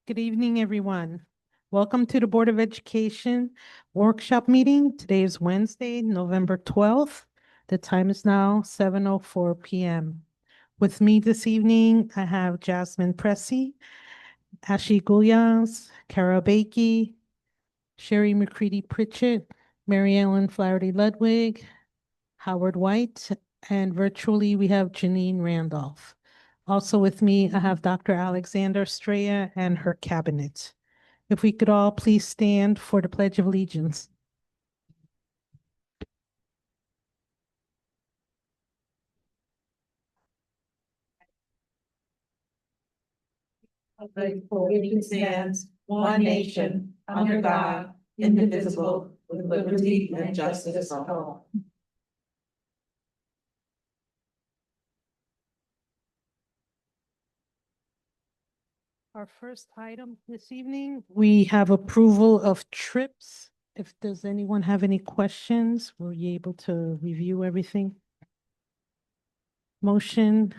Good evening, everyone. Welcome to the Board of Education workshop meeting. Today is Wednesday, November 12th. The time is now 7:04 p.m. With me this evening, I have Jasmine Pressy, Ashley Goulias, Carol Bakey, Sherry McCready Pritchett, Mary Ellen Flaherty Ludwig, Howard White, and virtually we have Janine Randolph. Also with me, I have Dr. Alexander Straya and her cabinet. If we could all please stand for the Pledge of Allegiance. For which it stands, one nation, under God, indivisible, with liberty and justice for all. Our first item this evening, we have approval of trips. Does anyone have any questions? Were you able to review everything? Motion.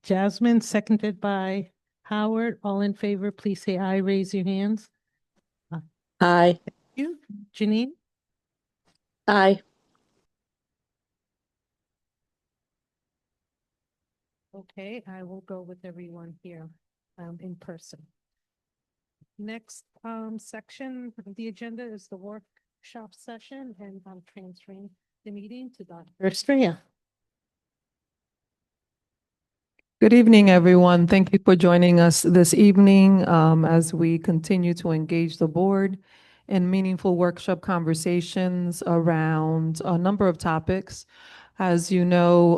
Jasmine, seconded by Howard. All in favor, please say aye. Raise your hands. Aye. You, Janine? Aye. Okay, I will go with everyone here in person. Next section of the agenda is the workshop session, and I'm transferring the meeting to Dr. Estrella. Good evening, everyone. Thank you for joining us this evening as we continue to engage the board in meaningful workshop conversations around a number of topics. As you know,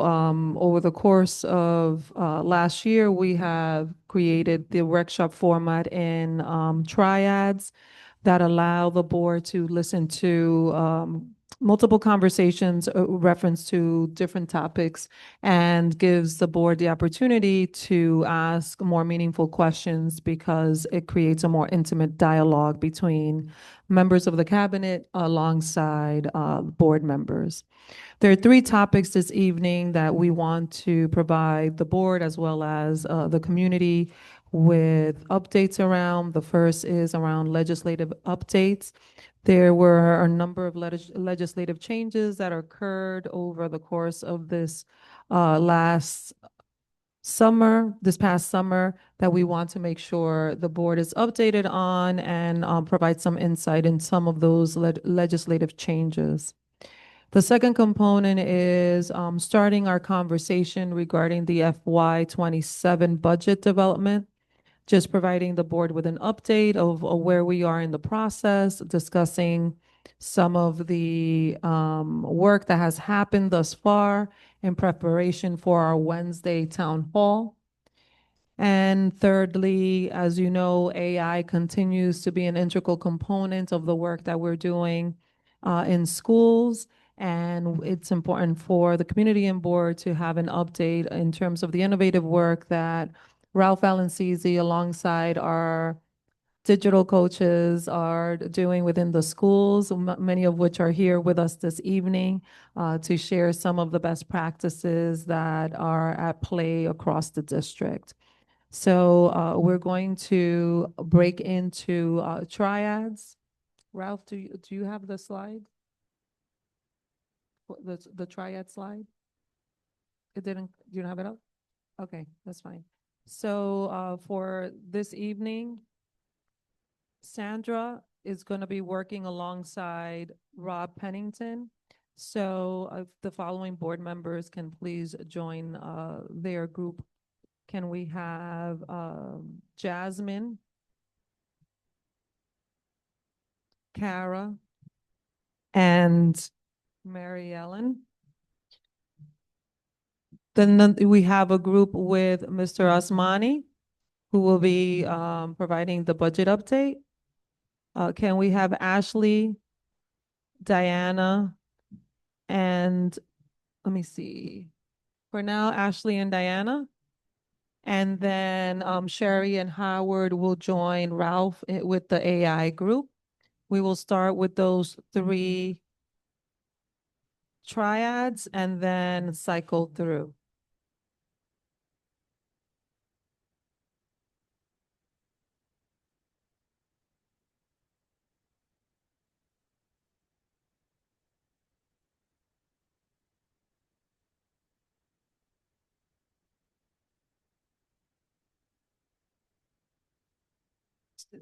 over the course of last year, we have created the workshop format in triads that allow the board to listen to multiple conversations reference to different topics and gives the board the opportunity to ask more meaningful questions because it creates a more intimate dialogue between members of the cabinet alongside board members. There are three topics this evening that we want to provide the board as well as the community with updates around. The first is around legislative updates. There were a number of legislative changes that occurred over the course of this this past summer, that we want to make sure the board is updated on and provide some insight in some of those legislative changes. The second component is starting our conversation regarding the FY27 budget development, just providing the board with an update of where we are in the process, discussing some of the work that has happened thus far in preparation for our Wednesday town hall. And thirdly, as you know, AI continues to be an integral component of the work that we're doing in schools. And it's important for the community and board to have an update in terms of the innovative work that Ralph Valancisi, alongside our digital coaches, are doing within the schools, many of which are here with us this evening to share some of the best practices that are at play across the district. So we're going to break into triads. Ralph, do you have the slide? The triad slide? You don't have it up? Okay, that's fine. So for this evening, Sandra is going to be working alongside Rob Pennington. So if the following board members can please join their group. Can we have Jasmine, Kara, and Mary Ellen? Then we have a group with Mr. Osmani, who will be providing the budget update. Can we have Ashley, Diana, and let me see. For now, Ashley and Diana. And then Sherry and Howard will join Ralph with the AI group. We will start with those three triads and then cycle through.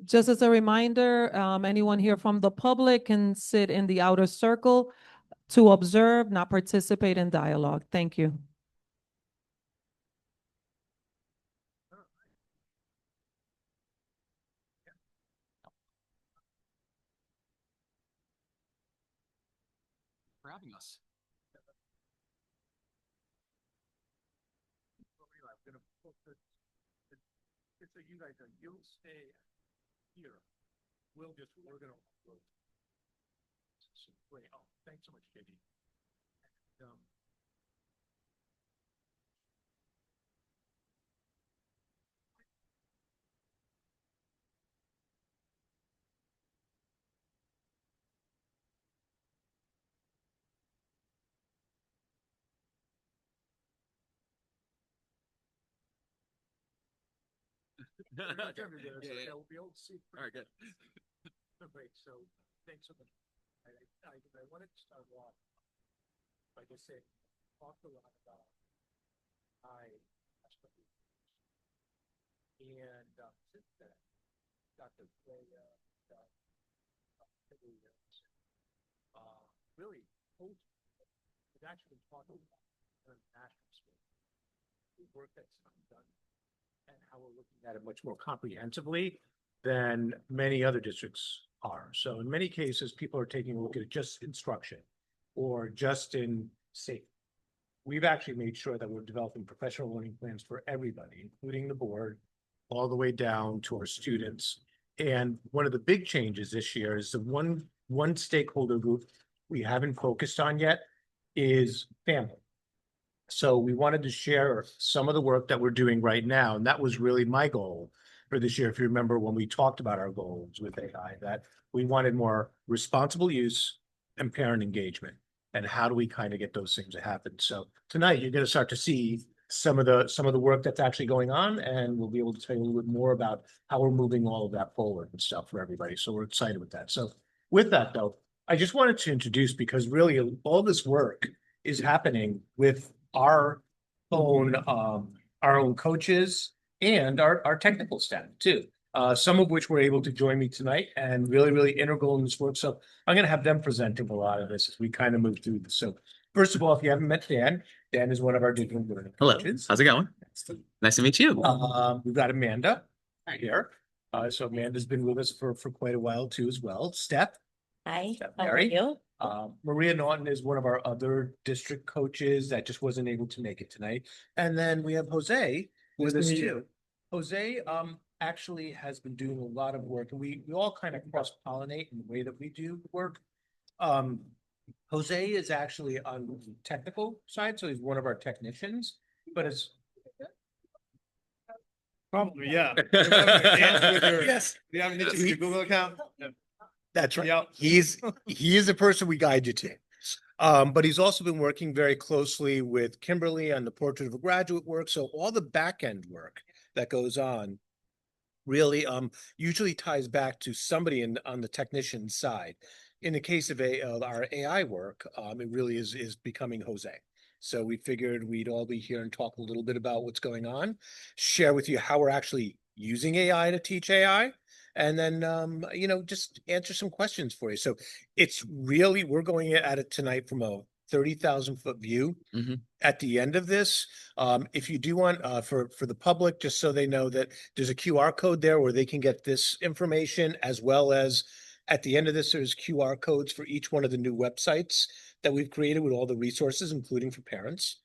Just as a reminder, anyone here from the public can sit in the outer circle to observe, not participate in dialogue. Thank you. For having us. So you guys are, you'll stay here. We're gonna. Great. Oh, thanks so much, JD. Yeah. We'll be able to see. All right, good. Great, so thanks so much. I wanted to start off by just saying, talked a lot about and since then, Dr. Freya, really, we've actually talked about international space, the work that's done, and how we're looking at it much more comprehensively than many other districts are. So in many cases, people are taking a look at it just instruction or just in safety. We've actually made sure that we're developing professional learning plans for everybody, including the board, all the way down to our students. And one of the big changes this year is the one stakeholder group we haven't focused on yet is family. So we wanted to share some of the work that we're doing right now. And that was really my goal for this year. If you remember when we talked about our goals with AI, that we wanted more responsible use and parent engagement. And how do we kind of get those things to happen? So tonight you're going to start to see some of the work that's actually going on, and we'll be able to tell you a little bit more about how we're moving all of that forward and stuff for everybody. So we're excited with that. So with that though, I just wanted to introduce, because really all this work is happening with our own coaches and our technical staff too. Some of which were able to join me tonight and really integral in this work. So I'm going to have them presenting a lot of this as we kind of move through this. So first of all, if you haven't met Dan, Dan is one of our digital learning coaches. How's it going? Nice to meet you. We've got Amanda right here. So Amanda's been with us for quite a while too as well. Steph. Hi, Steph how are Barry. you? Maria Norton is one of our other district coaches that just wasn't able to make it tonight. And then we have Jose with us too. Jose actually has been doing a lot of work, and we all kind of cross-pollinate in the way that we do work. Jose is actually on the technical side, so he's one of our technicians, but it's Probably, yeah. Yes. Do you have an your Google account? that's right. Yeah. He is the person we guide you to. But he's also been working very closely with Kimberly on the Portrait of a Graduate work. So all the back end work that goes on really usually ties back to somebody on the technician side. In the case of our AI work, it really is becoming Jose. So we figured we'd all be here and talk a little bit about what's going on, share with you how we're actually using AI to teach AI, and then, just answer some questions for you. So it's really, we're going at it tonight from a 30,000-foot view. Mhm. At the end of this, if you do want, for the public, just so they know that there's a QR code there where they can get this information, as well as at the end of this, there's QR codes for each one of the new websites that we've created with all the resources, including for parents.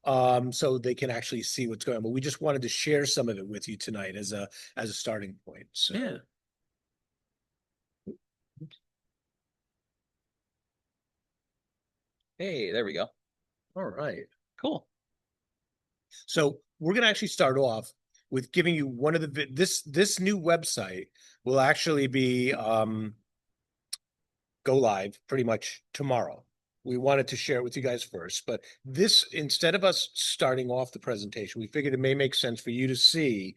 So they can actually see what's going on. But we just wanted to share some of it with you tonight as a starting point. So Yeah. Hey, there we go. all right. Cool. So we're going to actually start off with giving you one of the this new website will actually be go live pretty much tomorrow. We wanted to share it with you guys first, but this, instead of us starting off the presentation, we figured it may make sense for you to see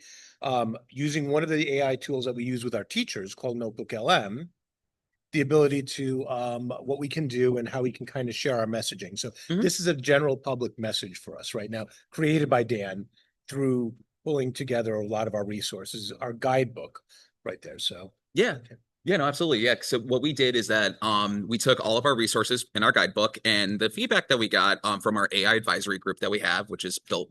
using one of the AI tools that we use with our teachers called Notebook LM, the ability to what we can do and how we can kind of share our messaging. So this is a general public message for us right now, created by Dan through pulling together a lot of our resources, our guidebook right there. So. Yeah. Yeah, no, absolutely. Yeah. So what we did is that we took all of our resources in our guidebook and the feedback that we got from our AI advisory group that we have, which is built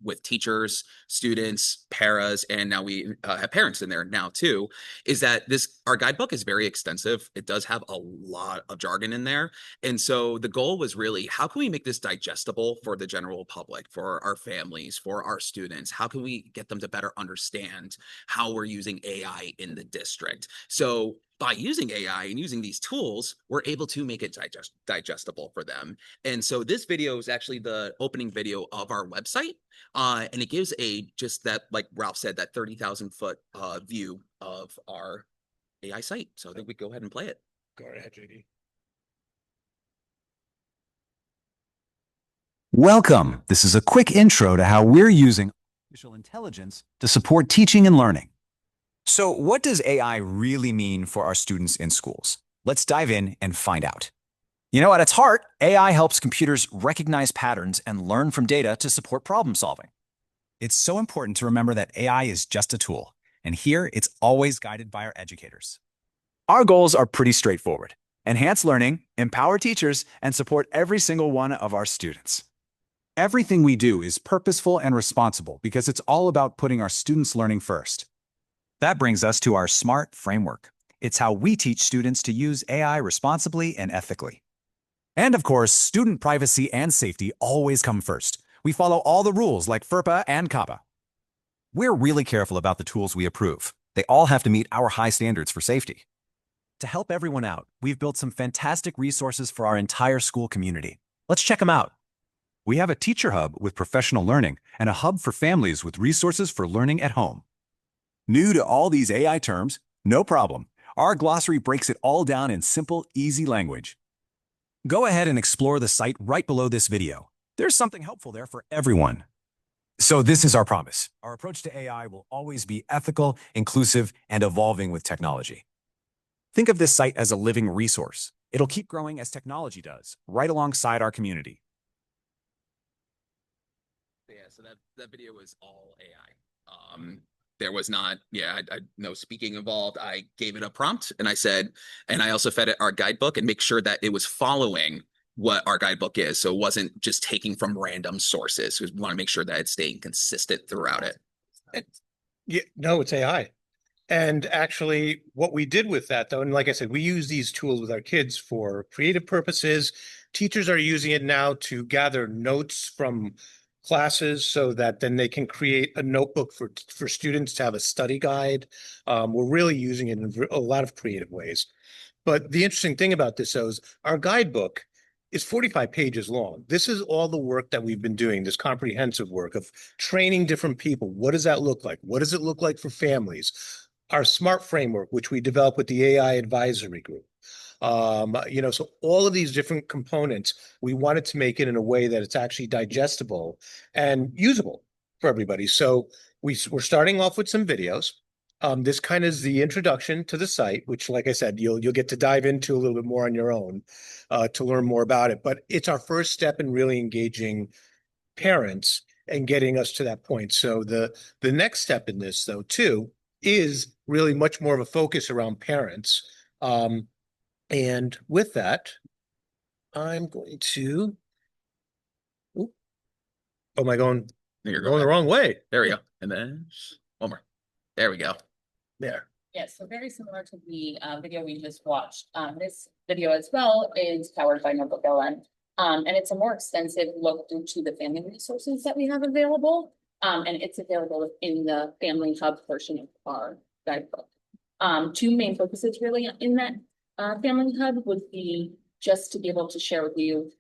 with teachers, students, paras, and now we have parents in there now too, is that our guidebook is very extensive. It does have a lot of jargon in there. And so the goal was really, how can we make this digestible for the general public, for our families, for our students? How can we get them to better understand how we're using AI in the district? So by using AI and using these tools, we're able to make it digestible for them. And so this video is actually the opening video of our website. And it gives just that, like Ralph said, that 30,000-foot view of our AI site. So I think we go ahead and play it. Go ahead, JD. Welcome. This is a quick intro to how we're using artificial intelligence to support teaching and learning. So what does AI really mean for our students in schools? Let's dive in and find out. At its heart, AI helps computers recognize patterns and learn from data to support problem solving. It's so important to remember that AI is just a tool, and here it's always guided by our educators. Our goals are pretty straightforward: enhance learning, empower teachers, and support every single one of our students. Everything we do is purposeful and responsible because it's all about putting our students' learning first. That brings us to our SMART framework. It's how we teach students to use AI responsibly and ethically. And of course, student privacy and safety always come first. We follow all the rules like FERPA and COPPA. We're really careful about the tools we approve. They all have to meet our high standards for safety. To help everyone out, we've built some fantastic resources for our entire school community. Let's check them out. We have a teacher hub with professional learning and a hub for families with resources for learning at home. New to all these AI terms? No problem. Our glossary breaks it all down in simple, easy language. Go ahead and explore the site right below this video. There's something helpful there for everyone. So this is our promise. Our approach to AI will always be ethical, inclusive, and evolving with technology. Think of this site as a living resource. It'll keep growing as technology does, right alongside our community. Yeah, so that video was all AI. There was not, no speaking involved. I gave it a prompt and I said, and I also fed it our guidebook and make sure that it was following what our guidebook is. So it wasn't just taking from random sources. We want to make sure that it's staying consistent throughout it. Yeah, no, it's AI. And actually what we did with that though, and like I said, we use these tools with our kids for creative purposes. Teachers are using it now to gather notes from classes so that then they can create a notebook for students to have a study guide. We're really using it in a lot of creative ways. But the interesting thing about this though is our guidebook is 45 pages long. This is all the work that we've been doing, this comprehensive work of training different people. What does that look like? What does it look like for families? Our SMART framework, which we developed with the AI advisory group. So all of these different components, we wanted to make it in a way that it's actually digestible and usable for everybody. So we're starting off with some videos. This kind of is the introduction to the site, which, like I said, you'll get to dive into a little bit more on your own to learn more about it. But it's our first step in really engaging parents and getting us to that point. So the next step in this, though, too, is really much more of a focus around parents. And with that, I'm going to. Oh, am I going? You're going the wrong way. There we go. And then one more. There we go. There. Yes, so very similar to the video we just watched. This video as well is powered by Notebook LM. And it's a more extensive look into the family resources that we have available. And it's available in the Family Hub portion of our guidebook. Two main focuses really in that Family Hub would be just to be able to share with you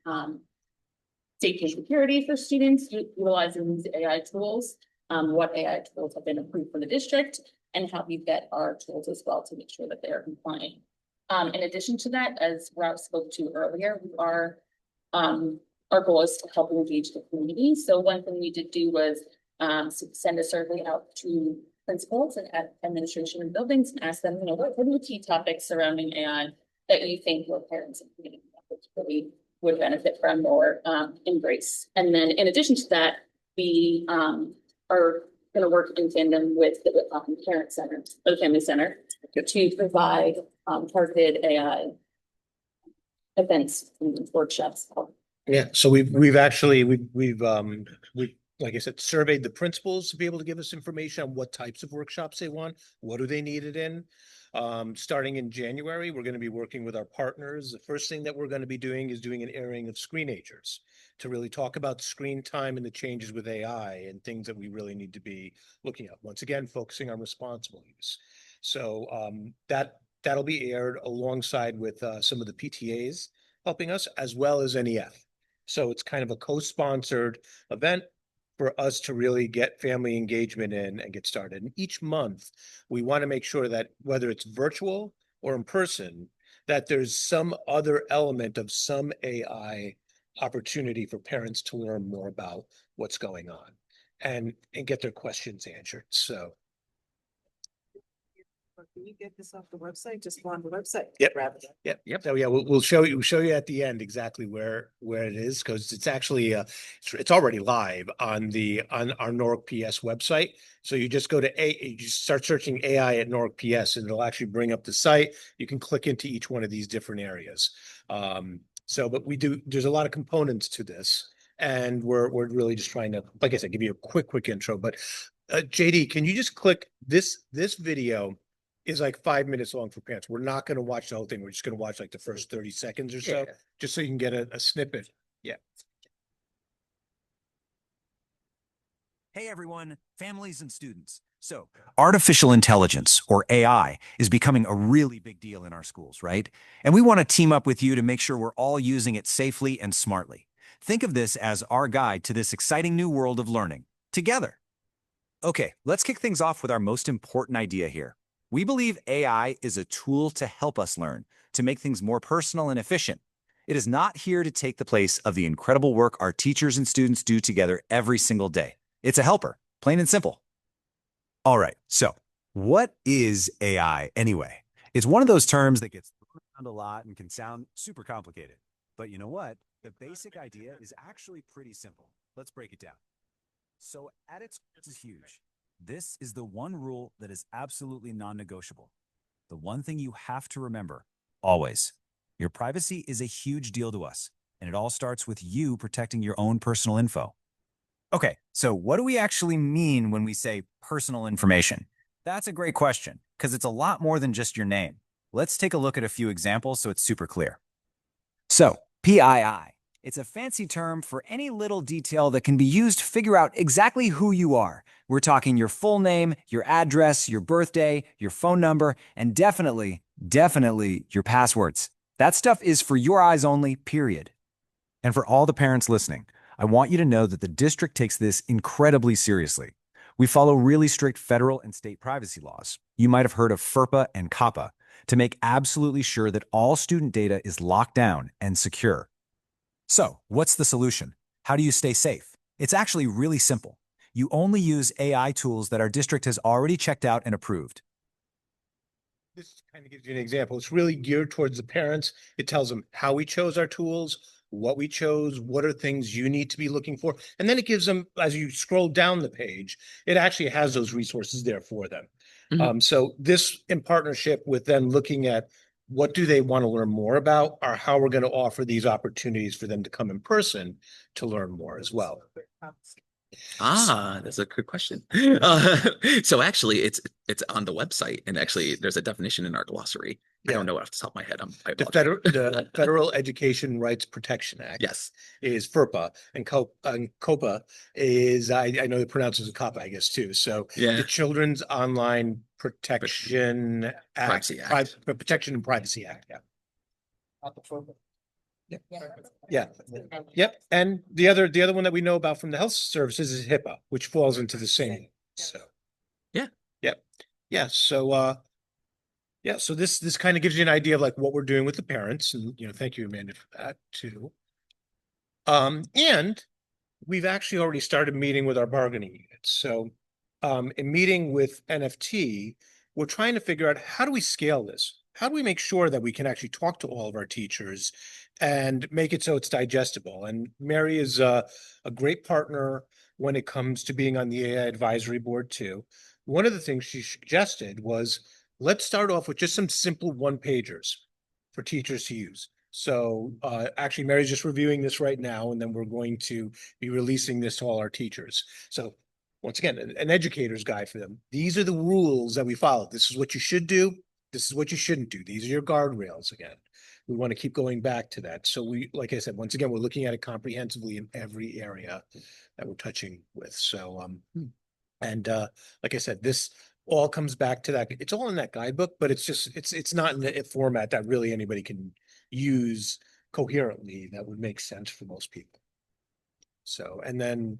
safety and security for students utilizing these AI tools, what AI tools have been approved for the district, and how we vet our tools as well to make sure that they are compliant. In addition to that, as Ralph spoke to earlier, our goal is to help engage the community. So one thing we did do was send a survey out to principals and administration and buildings and ask them, what are the key topics surrounding AI that you think your parents and community members really would benefit from or embrace. And then in addition to that, we are gonna work in tandem with the parent center, or the family center, to provide targeted AI events and workshops. Yeah, so we've actually, we've, like I said, surveyed the principals to be able to give us information on what types of workshops they want, what do they need it in. Starting in January, we're going to be working with our partners. The first thing that we're going to be doing is doing an airing of Screenagers to really talk about screen time and the changes with AI and things that we really need to be looking at. Once again, focusing on responsible use. So that'll be aired alongside with some of the PTAs helping us, as well as NEF. So it's kind of a co-sponsored event for us to really get family engagement in and get started. And each month, we want to make sure that whether it's virtual or in person, that there's some other element of some AI opportunity for parents to learn more about what's going on and get their questions answered. So Can you get this off the website? Just go on the website. Yep. rather than- Yep. So yeah, we'll show you at the end exactly where it is, because it's actually it's already live on our Norwalk PS website. So you just go to you just start searching AI at Norwalk PS and it'll actually bring up the site. You can click into each one of these different areas. But there's a lot of components to this, and we're really just trying to, like I said, give you a quick intro. But JD, can you just click this video? Is like 5 minutes long for parents. We're not going to watch the whole thing. We're just going to watch like the first 30 seconds or so, just so you can get a snippet. Yeah. Hey everyone, families and students. So, artificial intelligence, or AI, is becoming a really big deal in our schools, right? And we want to team up with you to make sure we're all using it safely and smartly. Think of this as our guide to this exciting new world of learning, together. Okay, let's kick things off with our most important idea here. We believe AI is a tool to help us learn, to make things more personal and efficient. It is not here to take the place of the incredible work our teachers and students do together every single day. It's a helper, plain and simple. All right, so what is AI anyway? It's one of those terms that gets thrown around a lot and can sound super complicated. But you know what? The basic idea is actually pretty simple. Let's break it down. So at its core, this is huge. This is the one rule that is absolutely non-negotiable. The one thing you have to remember, always. Your privacy is a huge deal to us, and it all starts with you protecting your own personal info. Okay, so what do we actually mean when we say personal information? That's a great question, because it's a lot more than just your name. Let's take a look at a few examples so it's super clear. So, PII. It's a fancy term for any little detail that can be used to figure out exactly who you are. We're talking your full name, your address, your birthday, your phone number, and definitely your passwords. That stuff is for your eyes only, period. And for all the parents listening, I want you to know that the district takes this incredibly seriously. We follow really strict federal and state privacy laws. You might have heard of FERPA and COPPA to make absolutely sure that all student data is locked down and secure. So, what's the solution? How do you stay safe? It's actually really simple. You only use AI tools that our district has already checked out and approved. This kind of gives you an example. It's really geared towards the parents. It tells them how we chose our tools, what we chose, what are things you need to be looking for. And then it gives them, as you scroll down the page, it actually has those resources there for them. So this in partnership with them looking at what do they want to learn more about, or how we're going to offer these opportunities for them to come in person to learn more as well. That's a good question. So actually, it's on the website, and actually, there's a definition in our glossary. I don't know it off the top of my head. The Federal Education Rights Protection Act. Yes. Is FERPA, and COPPA is I know it pronounces a COPPA, I guess too. So Yeah. the Children's Online Protection Privacy Act. Protection and Privacy Act. Yeah. Yeah. Yep. And the other one that we know about from the health services is HIPAA, which falls into the same. So. Yeah. Yep. Yeah. So so this kind of gives you an idea of like what we're doing with the parents, and thank you, Amanda, for that too. And we've actually already started meeting with our bargaining units. So in meeting with NFT, we're trying to figure out how do we scale this? how do we make sure that we can actually talk to all of our teachers and make it so it's digestible? And Mary is a great partner when it comes to being on the AI advisory board too. One of the things she suggested was, let's start off with just some simple one-pagers for teachers to use. So actually, Mary's just reviewing this right now, and then we're going to be releasing this to all our teachers. So once again, an educator's guide for them. These are the rules that we follow. This is what you should do. This is what you shouldn't do. These are your guardrails again. We want to keep going back to that. So we, like I said, once again, we're looking at it comprehensively in every area that we're touching with. So, and like I said, this all comes back to that. It's all in that guidebook, but it's not in a format that really anybody can use coherently that would make sense for most people. So, and then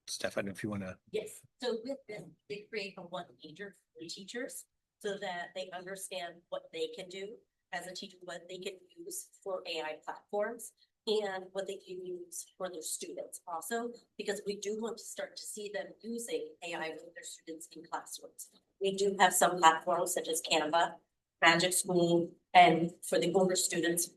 Steph, I don't know if you want to. Yes, so with this, they create a one pager for the teachers so that they understand what they can do as a teacher, what they can use for AI platforms and what they can use for their students also, because we do want to start to see them using AI with their students in classrooms. We do have some platforms such as Canva, Magic School, and for the older students,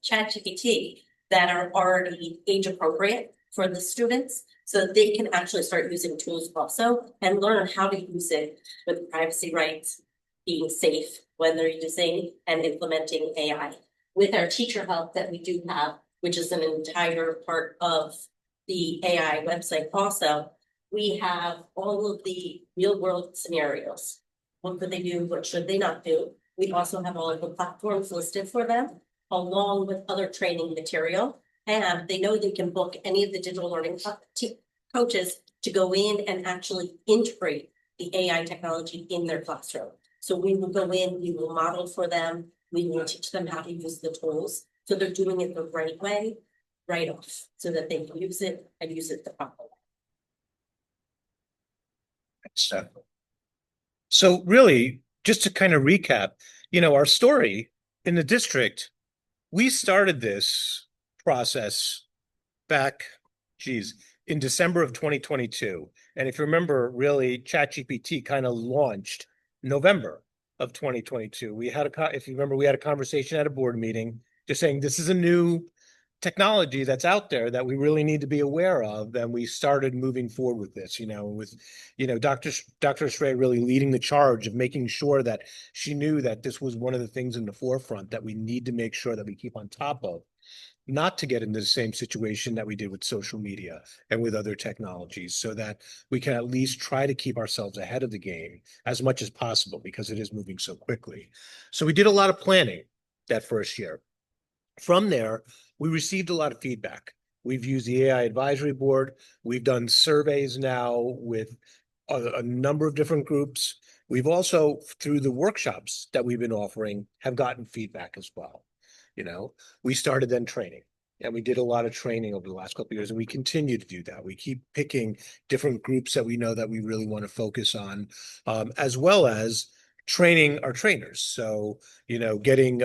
ChatGPT that are already age appropriate for the students, so that they can actually start using tools also and learn how to use it with privacy rights, being safe when they're using and implementing AI. With our teacher help that we do have, which is an entire part of the AI website also, we have all of the real world scenarios. What could they do? What should they not do? We also have all of the platforms listed for them, along with other training material. And they know they can book any of the digital learning coaches to go in and actually integrate the AI technology in their classroom. So we will go in, we will model for them, we will teach them how to use the tools. So they're doing it the right way, right off, so that they can use it and use it the proper way. So really, just to kind of recap, our story in the district, we started this process back, in December of 2022. And if you remember, really, ChatGPT kind of launched November of 2022. If you remember, we had a conversation at a board meeting just saying this is a new technology that's out there that we really need to be aware of. Then we started moving forward with this, with, Dr. Shrey really leading the charge of making sure that she knew that this was one of the things in the forefront that we need to make sure that we keep on top of, not to get into the same situation that we did with social media and with other technologies, so that we can at least try to keep ourselves ahead of the game as much as possible, because it is moving so quickly. So we did a lot of planning that first year. From there, we received a lot of feedback. We've used the AI advisory board. We've done surveys now with a number of different groups. We've also, through the workshops that we've been offering, have gotten feedback as well. We started then training, and we did a lot of training over the last couple of years, and we continue to do that. We keep picking different groups that we know that we really want to focus on, as well as training our trainers. So, getting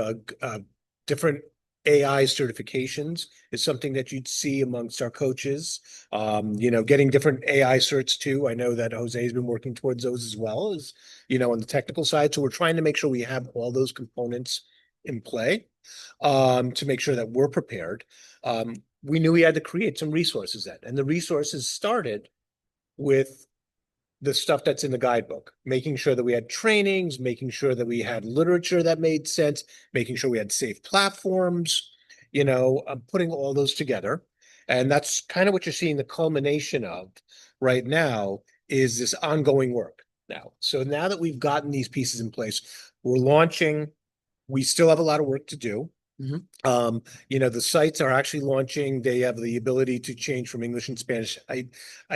different AI certifications is something that you'd see amongst our coaches. Getting different AI certs too. I know that Jose's been working towards those as well as, on the technical side. So we're trying to make sure we have all those components in play, to make sure that we're prepared. We knew we had to create some resources then, and the resources started with the stuff that's in the guidebook, making sure that we had trainings, making sure that we had literature that made sense, making sure we had safe platforms, putting all those together. And that's kind of what you're seeing the culmination of right now, is this ongoing work now. So now that we've gotten these pieces in place, we're launching. We still have a lot of work to do. The sites are actually launching. They have the ability to change from English and Spanish. I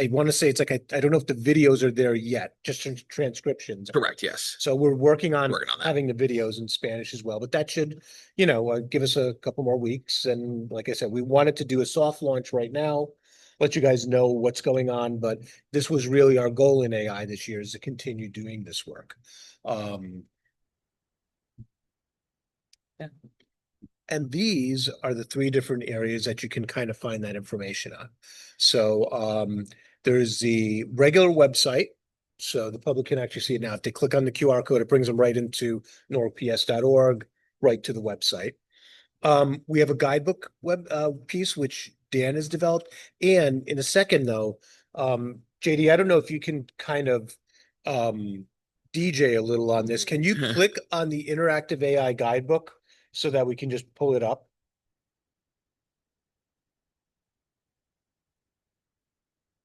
want to say it's like, I don't know if the videos are there yet, just transcriptions. Correct, yes. So we're working on that. having the videos in Spanish as well, but that should, give us a couple more weeks. And like I said, we wanted to do a soft launch right now, let you guys know what's going on, but this was really our goal in AI this year, is to continue doing this work. And these are the three different areas that you can kind of find that information on. So there's the regular website. So the public can actually see it now. If they click on the QR code, it brings them right into norwalkps.org, right to the website. We have a guidebook piece which Dan has developed. And in a second though, JD, I don't know if you can kind of DJ a little on this. Can you click on the interactive AI guidebook so that we can just pull it up?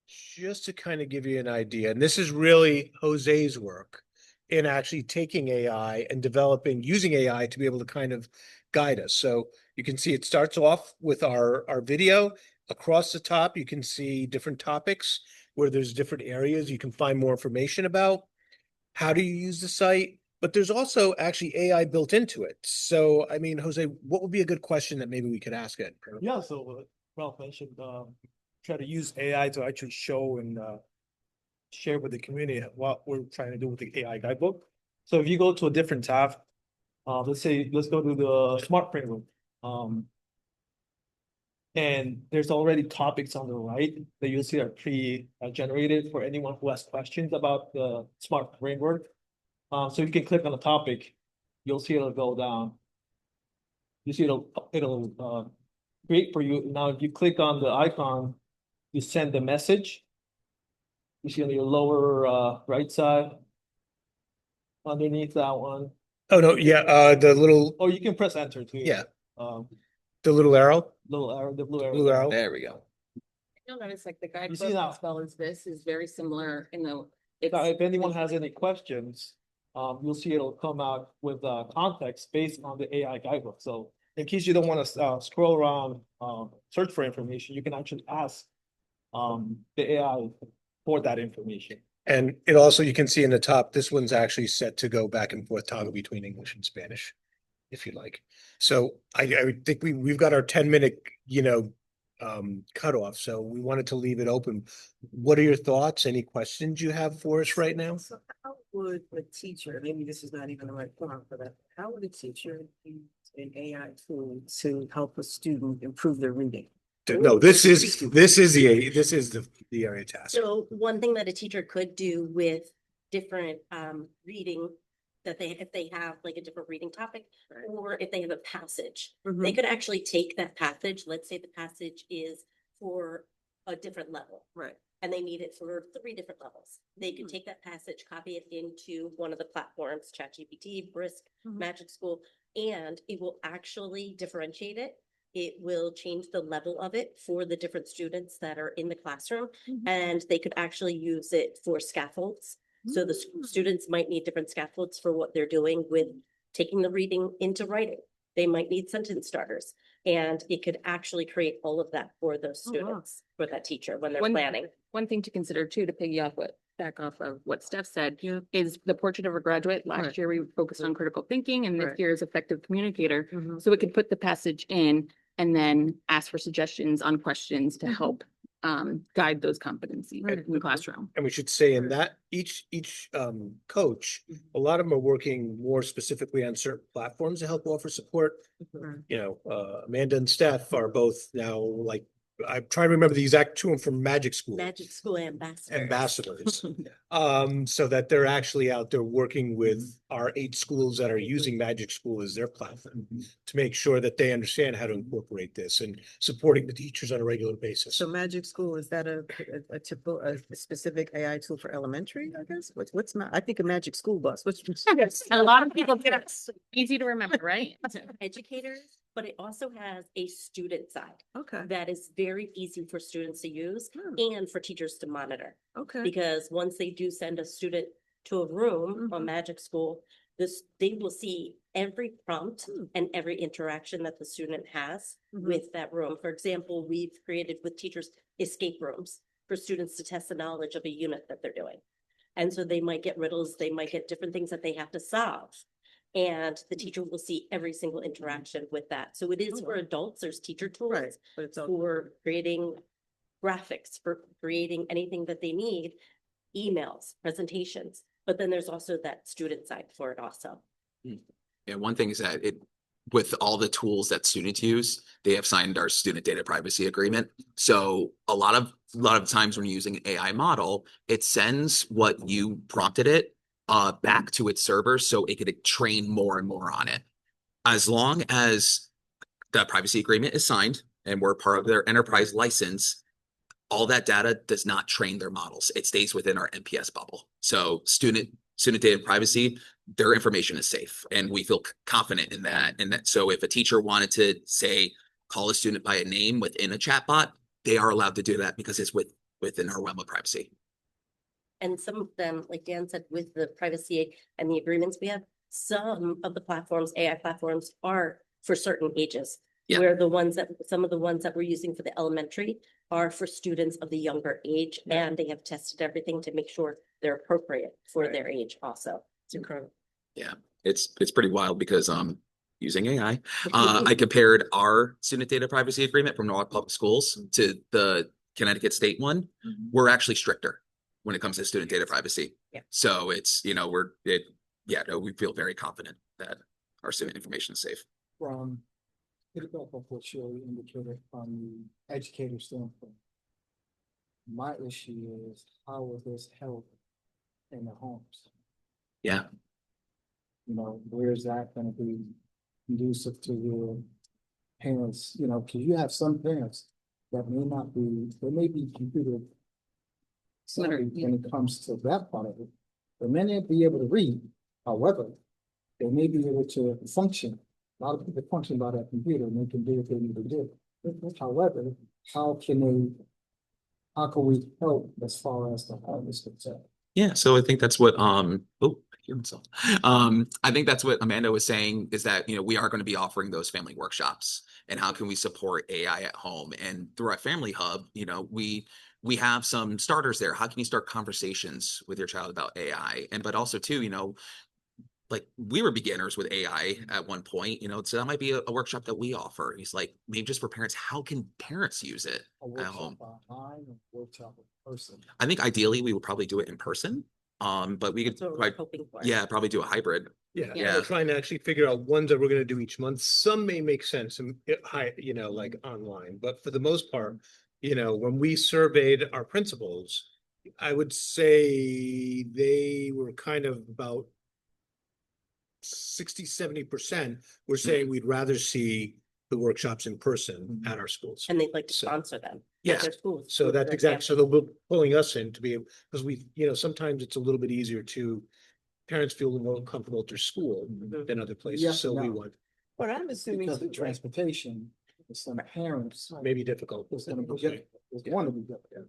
Just to kind of give you an idea, and this is really Jose's work in actually taking AI and developing, using AI to be able to kind of guide us. So you can see it starts off with our video. Across the top, you can see different topics where there's different areas you can find more information about. How do you use the site? But there's also actually AI built into it. So, I mean, Jose, what would be a good question that maybe we could ask it? Yeah, so Ralph mentioned, try to use AI to actually show and share with the community what we're trying to do with the AI guidebook. So if you go to a different tab, let's go to the smart framework. And there's already topics on the right that you'll see are pre-generated for anyone who has questions about the smart framework. So you can click on the topic, you'll see it'll go down. You see it'll create for you. Now, if you click on the icon, you send the message. You see on your lower right side, underneath that one. Oh, no, yeah, the little, Oh, you can press enter too. yeah, Um, the little arrow, little arrow, the blue arrow. blue arrow. There we go. You'll notice like the see guidebook now? as well as this is very similar in the. Now, it's- if anyone has any questions, you'll see it'll come out with context based on the AI guidebook. So in case you don't want to scroll around, search for information, you can actually ask the AI for that information. And it also, you can see in the top, this one's actually set to go back and forth toggle between English and Spanish, if you like. So I would think we've got our 10-minute, cutoff, so we wanted to leave it open. What are your thoughts? Any questions you have for us right now? So how would a teacher, maybe this is not even the right forum for that, how would a teacher use an AI tool to help a student improve their reading? No, this is the area task. So one thing that a teacher could do with different reading that if they have like a different reading topic, or if they have a passage, they could actually take that passage. Let's say the passage is for a different level. Right. And they need it for 3 different levels. They could take that passage, copy it into one of the platforms, ChatGPT, Brisk, Magic School, and it will actually differentiate it. It will change the level of it for the different students that are in the classroom, and they could actually use it for scaffolds. So the students might need different scaffolds for what they're doing with taking the reading into writing. They might need sentence starters, and it could actually create all of that for those students, for that teacher when they're planning. One thing to consider too, to back off of what Steph said, is the portrait of a graduate. Last year, we focused on critical thinking, and this year is effective communicator. So it could put the passage in and then ask for suggestions on questions to help guide those competencies in the classroom. And we should say in that each coach, a lot of them are working more specifically on certain platforms to help offer support. Amanda and Steph are both now I'm trying to remember the exact two from Magic School. Magic School ambassadors. Ambassadors. So that they're actually out there working with our 8 schools that are using Magic School as their platform to make sure that they understand how to incorporate this and supporting the teachers on a regular basis. So Magic School, is that a typical, a specific AI tool for elementary, I guess? I think a Magic School Bus, A lot of people get it easy to remember, right? Educators, but it also has a student side Okay, that is very easy for students to use and for teachers to monitor. okay. Because once they do send a student to a room on Magic School, they will see every prompt and every interaction that the student has with that room. For example, we've created with teachers escape rooms for students to test the knowledge of a unit that they're doing. And so they might get riddles, they might get different things that they have to solve. And the teacher will see every single interaction with that. So it is for adults, there's teacher tools Right, but it's all. for creating graphics, for creating anything that they need, emails, presentations. But then there's also that student side for it also. Yeah, one thing is that with all the tools that students use, they have signed our student data privacy agreement. So a lot of times when you're using an AI model, it sends what you prompted it back to its servers so it could train more and more on it. As long as the privacy agreement is signed and we're part of their enterprise license, all that data does not train their models. It stays within our NPS bubble. So student data privacy, their information is safe, and we feel confident in that. And that, so if a teacher wanted to say, call a student by a name within a chatbot, they are allowed to do that because it's within our realm of privacy. And some of them, like Dan said, with the privacy and the agreements we have, some of the platforms, AI platforms, are for certain ages. Yeah. Where some of the ones that we're using for the elementary are for students of the younger age, and they have tested everything to make sure they're appropriate for their age also. It's incredible. Yeah, it's pretty wild because using AI, I compared our student data privacy agreement from Norwalk Public Schools to the Connecticut State one. We're actually stricter when it comes to student data privacy. Yeah. So it's, we feel very confident that our student information is safe. Pick up on what Shirley indicated from the educator standpoint. My issue is how will this help in the homes? Yeah. Where is that going to be conducive to your parents? Because you have some parents that may be computer savvy when it comes to that part of it. They may not be able to read, however, they may be able to function. A lot of people function by that computer and they can do what they need to do. However, how can we help as far as the home is concerned? Yeah, so I think that's what I hear myself. I think that's what Amanda was saying, is that we are going to be offering those family workshops, and how can we support AI at home? And through our family hub, we have some starters there. How can you start conversations with your child about AI? But also too, like we were beginners with AI at one point, so that might be a workshop that we offer. He's like, maybe just for parents, how can parents use it at home? Online or workshop in person? I think ideally we would probably do it in person. But we could probably do a hybrid. Yeah, we're trying to actually figure out ones that we're gonna do each month. Some may make sense and like online, but for the most part, when we surveyed our principals, I would say they were kind of about 60-70% were saying we'd rather see the workshops in person at our schools. And they'd like to sponsor them. Yeah, so that's exactly, so they'll be pulling us in to be able, because sometimes it's a little bit easier to, parents feel more comfortable at their school than other places, Yes, so we no. want, But I'm assuming Because too, of transportation, some parents maybe difficult. it's going to be difficult. It's going to be difficult.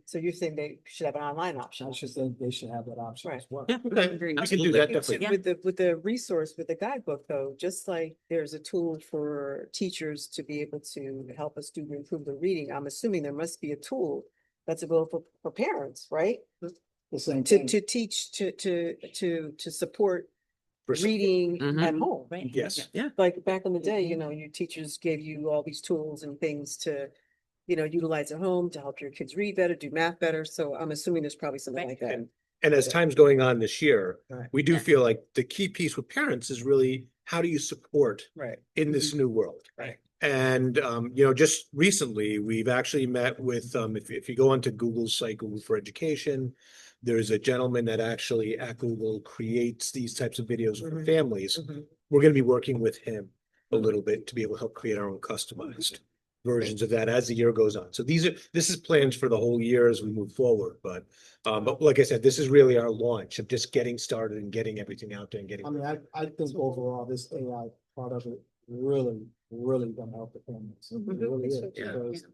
so you're saying they should have an online option? I should think they should have that option as well. Yeah, Okay, Agreed. we can do that definitely. With the resource, with the guidebook though, just like there's a tool for teachers to be able to help a student improve their reading, I'm assuming there must be a tool that's available for parents, right? The same To thing. teach, to support For- reading Mhm. at home. Right. Yes. Like back in the day, your teachers gave you all these tools and things to, utilize at home to help your kids read better, do math better. So I'm assuming there's probably something like that. And as time's going on this year, Right. we do Yeah. feel like the key piece with parents is really, how do you support Right. in this new world? Right. And, just recently, we've actually met with, if you go onto Google's site, Google for Education, there's a gentleman that actually at Google creates these types of videos for Mhm. families. Mhm. We're gonna be working with him a little bit to be able to help create our own customized versions of that as the year goes on. So this is plans for the whole year as we move forward, but like I said, this is really our launch of just getting started and getting everything out there and getting. I mean, I think overall, this AI part of it really gonna help the families. It really is, Yeah. because,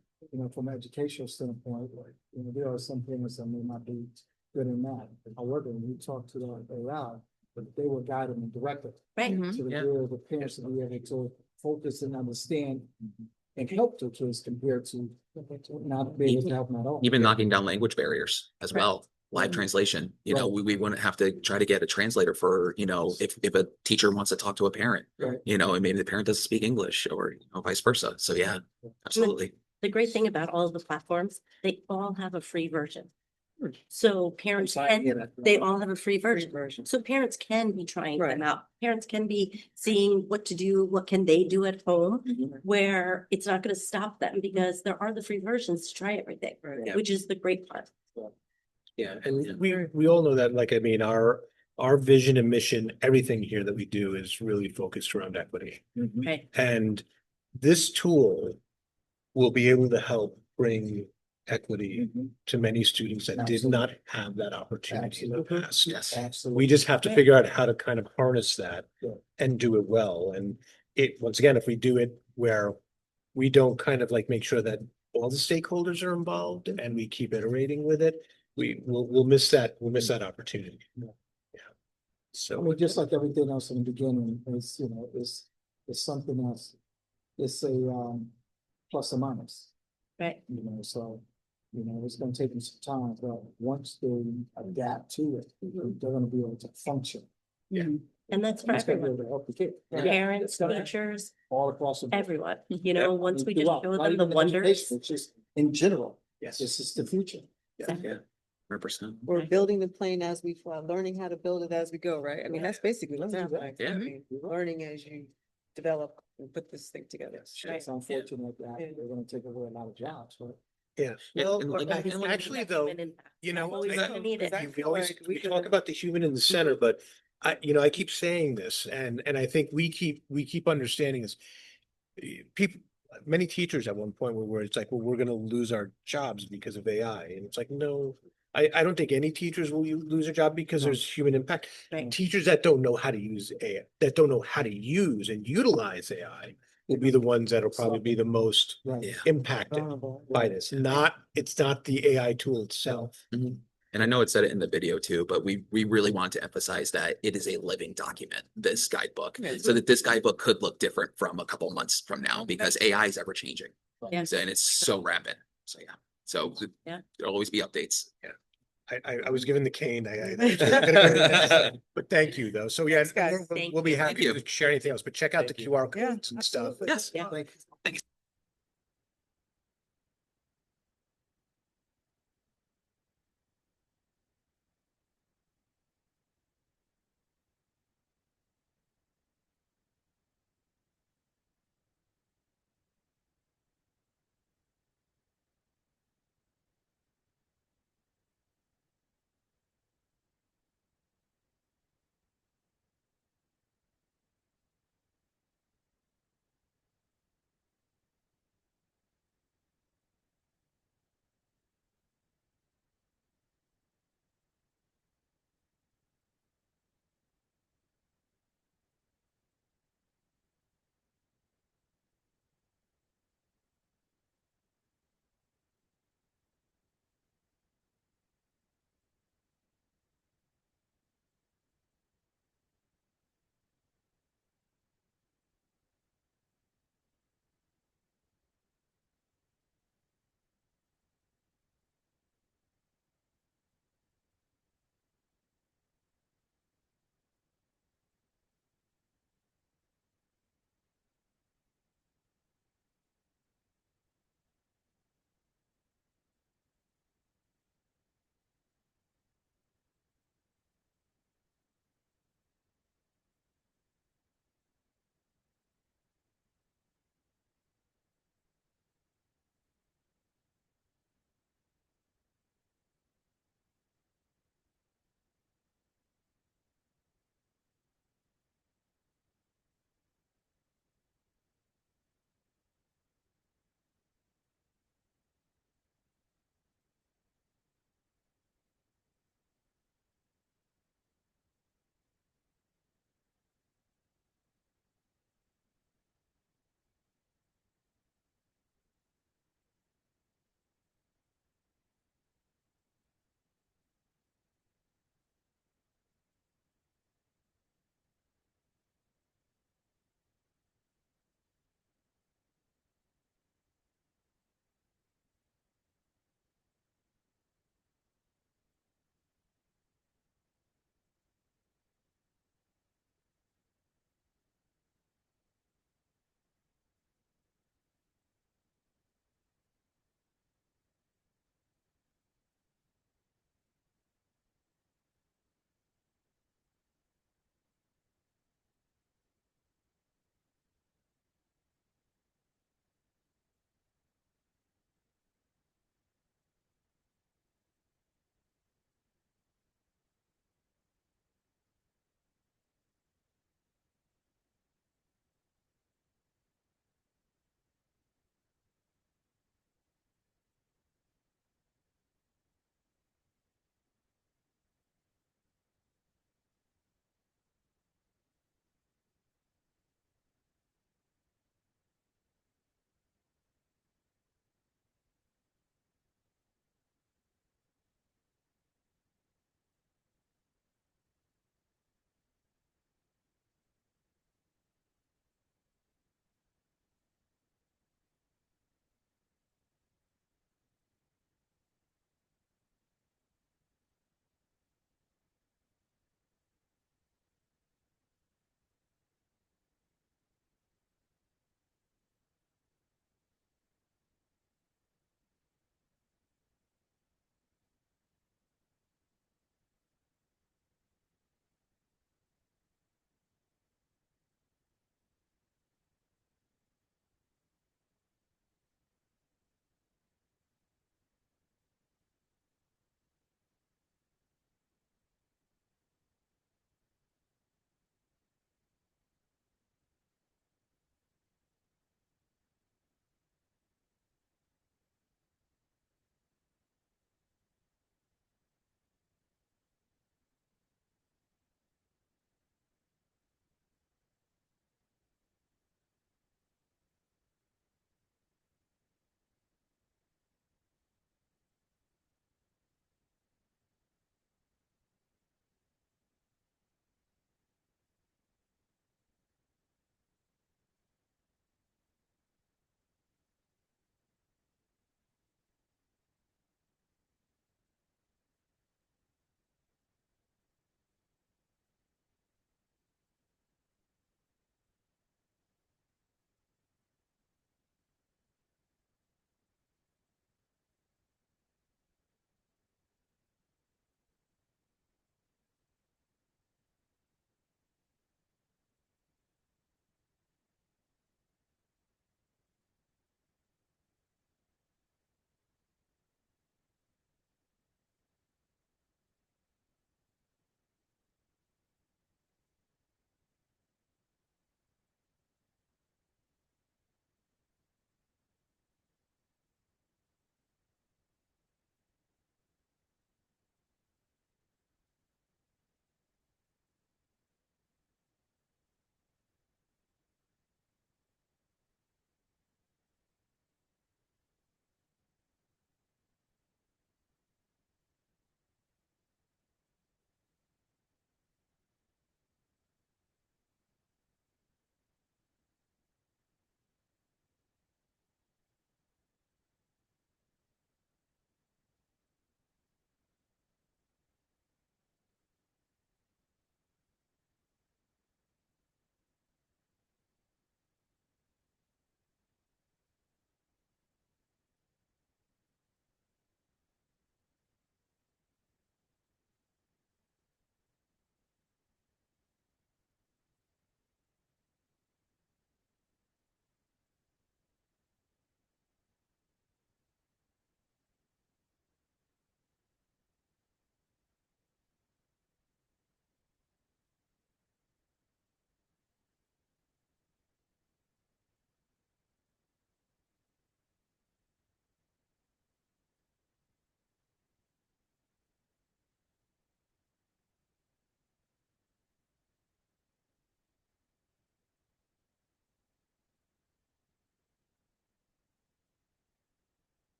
from an educational standpoint, there are some parents that may not be good in that. However, when you talk to the AI, but they will guide them and direct them Right. to the Yeah. real, the parents to be able to focus and understand and help their kids compared to not be able to help them at all. Even knocking down language barriers as Right. well. Live translation, Right. we wouldn't have to try to get a translator for, if a teacher wants to talk to a parent, Right. and maybe the parent doesn't speak English or vice versa. So yeah, absolutely. The great thing about all of the platforms, they all have a free version. So parents can, they all have a free version. version. So parents can be trying them Right. out. Parents can be seeing what to do, what can they do at home, where it's not gonna stop them because there are the free versions to try everything, Right. which is the great part. Yeah, and we all know that, like, I mean, our vision and mission, everything here that we do is really focused around equity. Right. And this tool will be able to help bring equity to many students that did not have that opportunity in the past. Yes. We just have to figure out how to kind of harness that Yeah. and do it well. And once again, if we do it where we don't kind of like make sure that all the stakeholders are involved and we keep iterating with it, we'll miss that opportunity. Yeah. Yeah. I So. mean, just like everything else in the beginning, is, you know, is something else. It's a, plus or minus, Right. you know, so, you know, it's gonna take them some time, but once they adapt to it, they're gonna be able to function. And that's for It's gonna be everyone, able to help the kid. parents, It's gonna- teachers, All across the. board. everyone, you know, once we just Throughout, show not them the even in wonders. education, it's just in general, Yes. this is the future. Exactly. 100%. We're building the plane as we fly, learning how to build it as we go, right? I mean, that's basically what it sounds like. Yeah. I mean, learning as you develop and put this thing together. It's unfortunate that they're gonna take away a lot of jobs, but. Yeah, Yeah, well, and like- actually though, you know, Always that- gonna need it. we always, Like, we could- talk about the human in the center, but I keep saying this and I think we keep understanding this. People, many teachers at one point where it's like, well, we're gonna lose our jobs because of AI. And it's like, no, I don't think any teachers will lose their job because there's human impact. Right. Teachers that don't know how to use AI, that don't know how to use and utilize AI will be the ones that'll probably be the most Right. impacted Vulnerable. by this. It's not the AI tool itself. And I know it said it in the video too, but we really want to emphasize that it is a living document, this guidebook. Yes. So that this guidebook could look different from a couple months from now because AI is ever changing. Yes. And it's so rapid. So yeah. So Yeah. there'll always be updates. I was given the cane. But thank you though. So yeah, Thanks, guys. Thank we'll be you. happy Thank you. to share anything else, but check out the Thank you. QR Yeah, codes and stuff. absolutely. Yes. Yeah. Like,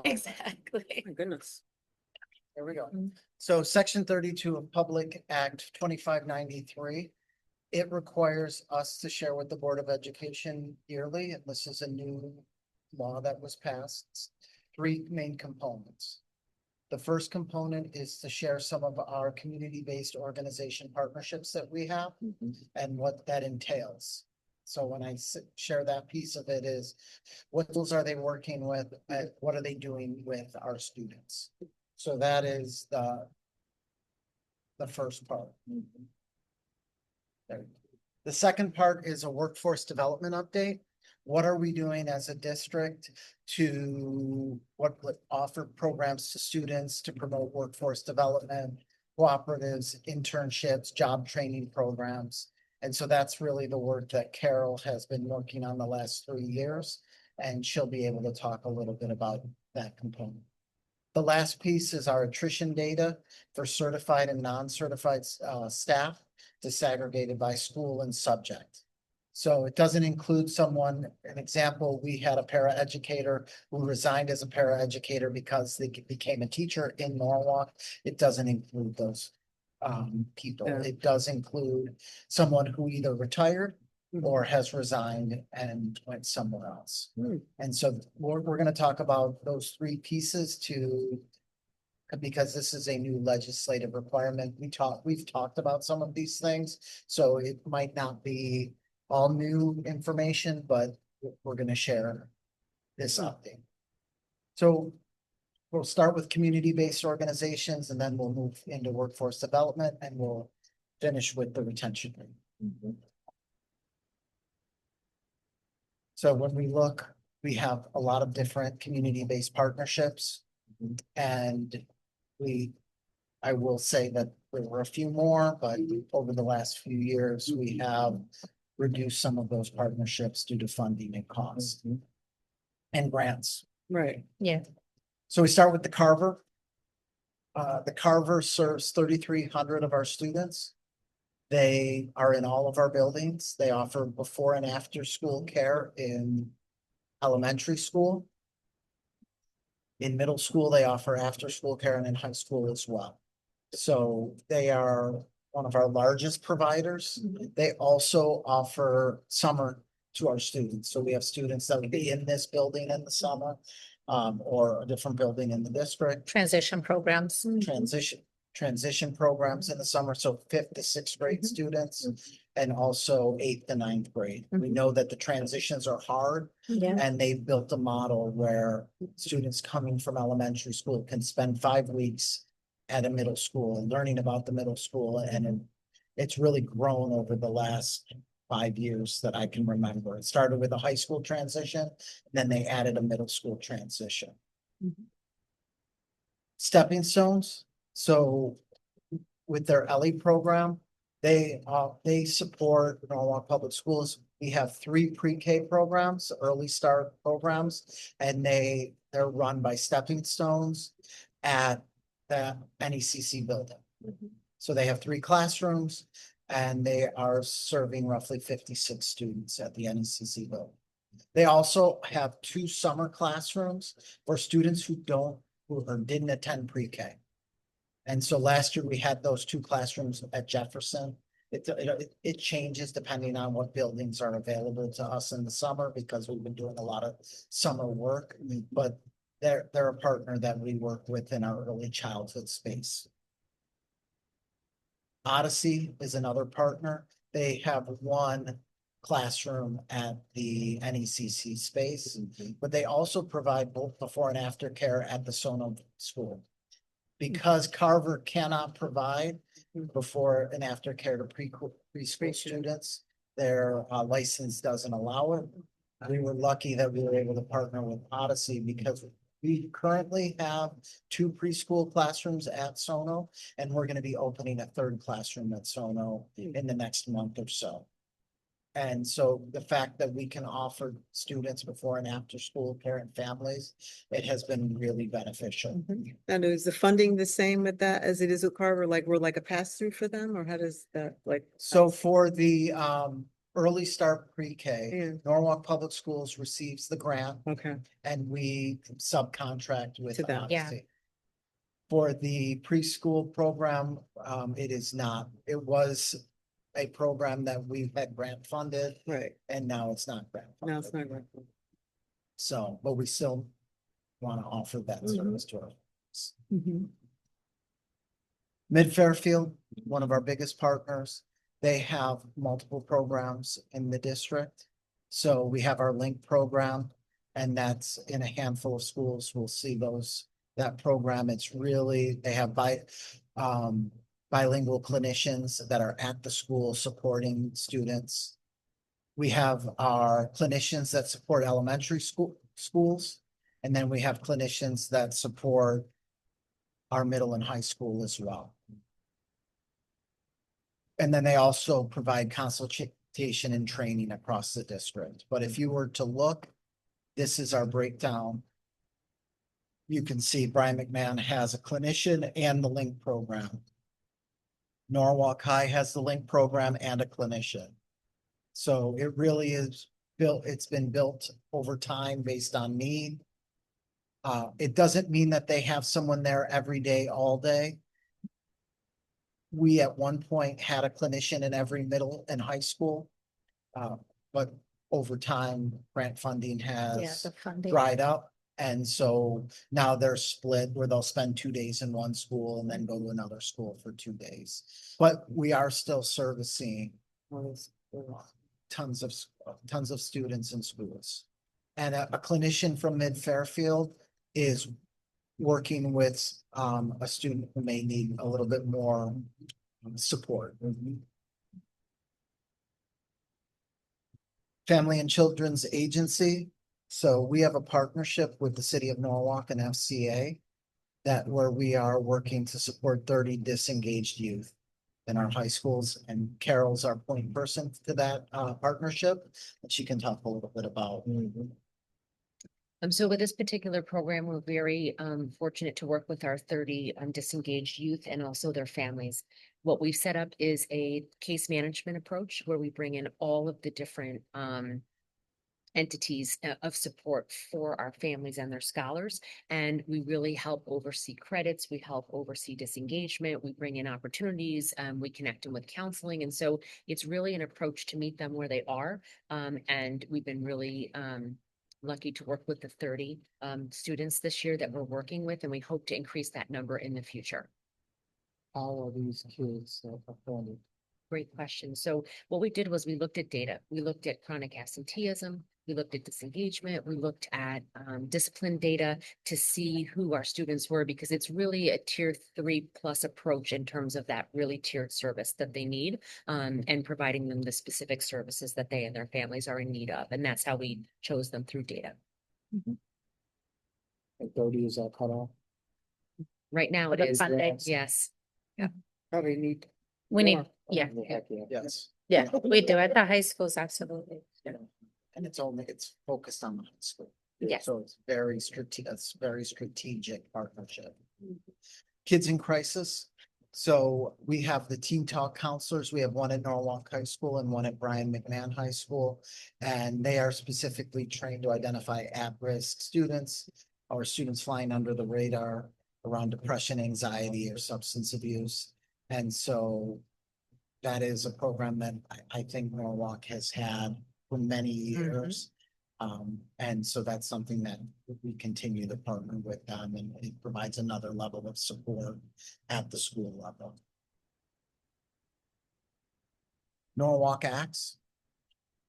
Exactly. My goodness. There we go. So section 32 of Public Act 2593. It requires us to share with the Board of Education yearly, and this is a new law that was passed. Three main components. The first component is to share some of our community-based organization partnerships that we have and what that entails. So when I share that piece of it is, what tools are they working with? What are they doing with our students? So that is the first part. There. The second part is a workforce development update. What are we doing as a district to offer programs to students to promote workforce development, cooperatives, internships, job training programs? And so that's really the work that Carol has been working on the last 3 years, and she'll be able to talk a little bit about that component. The last piece is our attrition data for certified and non-certified staff, disaggregated by school and subject. So it doesn't include someone, an example, we had a paraeducator who resigned as a paraeducator because they became a teacher in Norwalk. It doesn't include those people. Yeah. It does include someone who either retired or has resigned and went somewhere else. And so we're gonna talk about those three pieces because this is a new legislative requirement. We've talked about some of these things, so it might not be all new information, but we're gonna share this update. So we'll start with community-based organizations, and then we'll move into workforce development, and we'll finish with the retention rate. So when we look, we have a lot of different community-based partnerships. And I will say that there were a few more, but over the last few years, we have reduced some of those partnerships due to funding and costs and grants. Right. Yeah. So we start with the Carver. The Carver serves 3,300 of our students. They are in all of our buildings. They offer before and after school care in elementary school. In middle school, they offer after school care, and in high school as well. So they are one of our largest providers. They also offer summer to our students. So we have students that will be in this building in the summer, or a different building in the district. Transition programs. Transition programs in the summer, so 5th to 6th grade students, and also 8th to 9th grade. We know that the transitions are hard, Yeah. and they've built a model where students coming from elementary school can spend 5 weeks at a middle school and learning about the middle school, and it's really grown over the last 5 years that I can remember. It started with a high school transition, then they added a middle school transition. Stepping stones. So with their ELLE program, they support Norwalk Public Schools. We have 3 pre-K programs, early start programs, and they're run by Stepping Stones at the NECC building. So they have 3 classrooms, and they are serving roughly 56 students at the NECC building. They also have 2 summer classrooms for students who didn't attend pre-K. And so last year we had those 2 classrooms at Jefferson. It changes depending on what buildings are available to us in the summer, because we've been doing a lot of summer work, but they're a partner that we work with in our early childhood space. Odyssey is another partner. They have 1 classroom at the NECC space, but they also provide both before and after care at the Sono school. Because Carver cannot provide before and after care to preschool students, their license doesn't allow it. We were lucky that we were able to partner with Odyssey, because we currently have 2 preschool classrooms at Sono, and we're gonna be opening a 3rd classroom at Sono in the next month or so. And so the fact that we can offer students before and after school care and families, it has been really beneficial. And is the funding the same with that as it is with Carver? Like we're like a pass through for them, or how does that like? So for the Early Start Pre-K, Yeah. Norwalk Public Schools receives the grant Okay. and we subcontract with To them. Odyssey. For the preschool program, it is not. It was a program that we had grant funded Right. and now it's not grant funded. Now it's not right. So, but we still want to offer that Mhm. service to our. Mm-hmm. Mid Fairfield, one of our biggest partners, they have multiple programs in the district. So we have our Link program, and that's in a handful of schools. We'll see that program. It's really, they have bilingual clinicians that are at the school supporting students. We have our clinicians that support elementary schools, and then we have clinicians that support our middle and high school as well. And then they also provide consultation and training across the district. But if you were to look, this is our breakdown. You can see Brian McMahon has a clinician and the Link program. Norwalk High has the Link program and a clinician. So it really is built, it's been built over time based on need. It doesn't mean that they have someone there every day, all day. We at one point had a clinician in every middle and high school. But over time, grant funding has dried up. And so now they're split where they'll spend 2 days in one school and then go to another school for 2 days. But we are still servicing tons of students in schools. And a clinician from Mid Fairfield is working with a student who may need a little bit more support. Family and Children's Agency. So we have a partnership with the city of Norwalk and FCA where we are working to support 30 disengaged youth in our high schools, and Carol's our point person to that partnership, and she can talk a little bit about. So with this particular program, we're very fortunate to work with our 30 disengaged youth and also their families. What we've set up is a case management approach where we bring in all of the different entities of support for our families and their scholars. And we really help oversee credits. We help oversee disengagement. We bring in opportunities. We connect them with counseling. And so it's really an approach to meet them where they are. And we've been really lucky to work with the 30 students this year that we're working with, and we hope to increase that number in the future. How are these kids funded? Great question. So what we did was we looked at data. We looked at chronic absenteeism. We looked at disengagement. We looked at discipline data to see who our students were, because it's really a tier 3+ approach in terms of that really tiered service that they need, and providing them the specific services that they and their families are in need of. And that's how we chose them through data. And 30 is our cutoff? Right now it the is. funding. Yes. Probably need. We need, more. yeah. Yes. yeah, we do at the high schools, absolutely. And it's focused on the high school. Yes. So it's very strategic partnership. Kids in crisis. So we have the Teen Talk counselors. We have one at Norwalk High School and one at Brian McMahon High School. And they are specifically trained to identify at-risk students or students flying under the radar around depression, anxiety, or substance abuse. And so that is a program that I think Norwalk has had for many years. And so that's something that we continue to partner with them, and it provides another level of support at the school level. Norwalk Acts.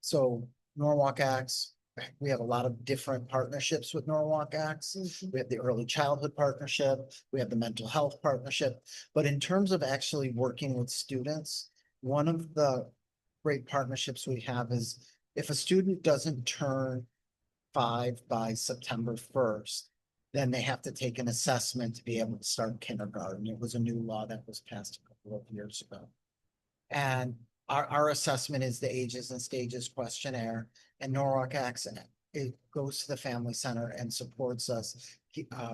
So Norwalk Acts, we have a lot of different partnerships with Norwalk Acts. We have the early childhood partnership, we have the mental health partnership, but in terms of actually working with students, one of the great partnerships we have is if a student doesn't turn 5 by September 1st, then they have to take an assessment to be able to start kindergarten. It was a new law that was passed a couple of years ago. And our assessment is the ages and stages questionnaire, and Norwalk Acts, it goes to the family center and supports us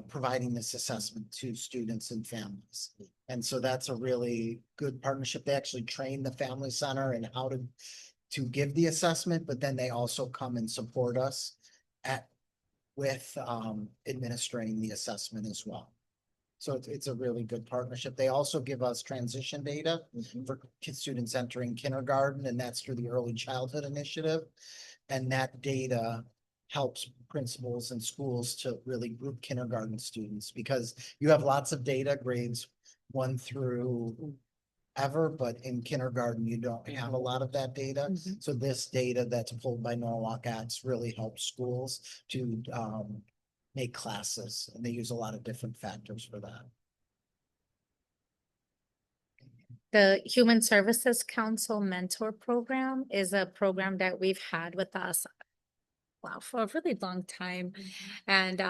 providing this assessment to students and families. And so that's a really good partnership. They actually train the family center and how to to give the assessment, but then they also come and support us with administering the assessment as well. So it's a really good partnership. They also give us transition data for students entering kindergarten, and that's through the Early Childhood Initiative. And that data helps principals and schools to really group kindergarten students, because you have lots of data, grades 1 through ever, but in kindergarten, you don't have a lot of that data. So this data that's pulled by Norwalk Acts really helps schools to make classes, and they use a lot of different factors for that. The Human Services Council Mentor Program is a program that we've had with us, wow, for a really long time. And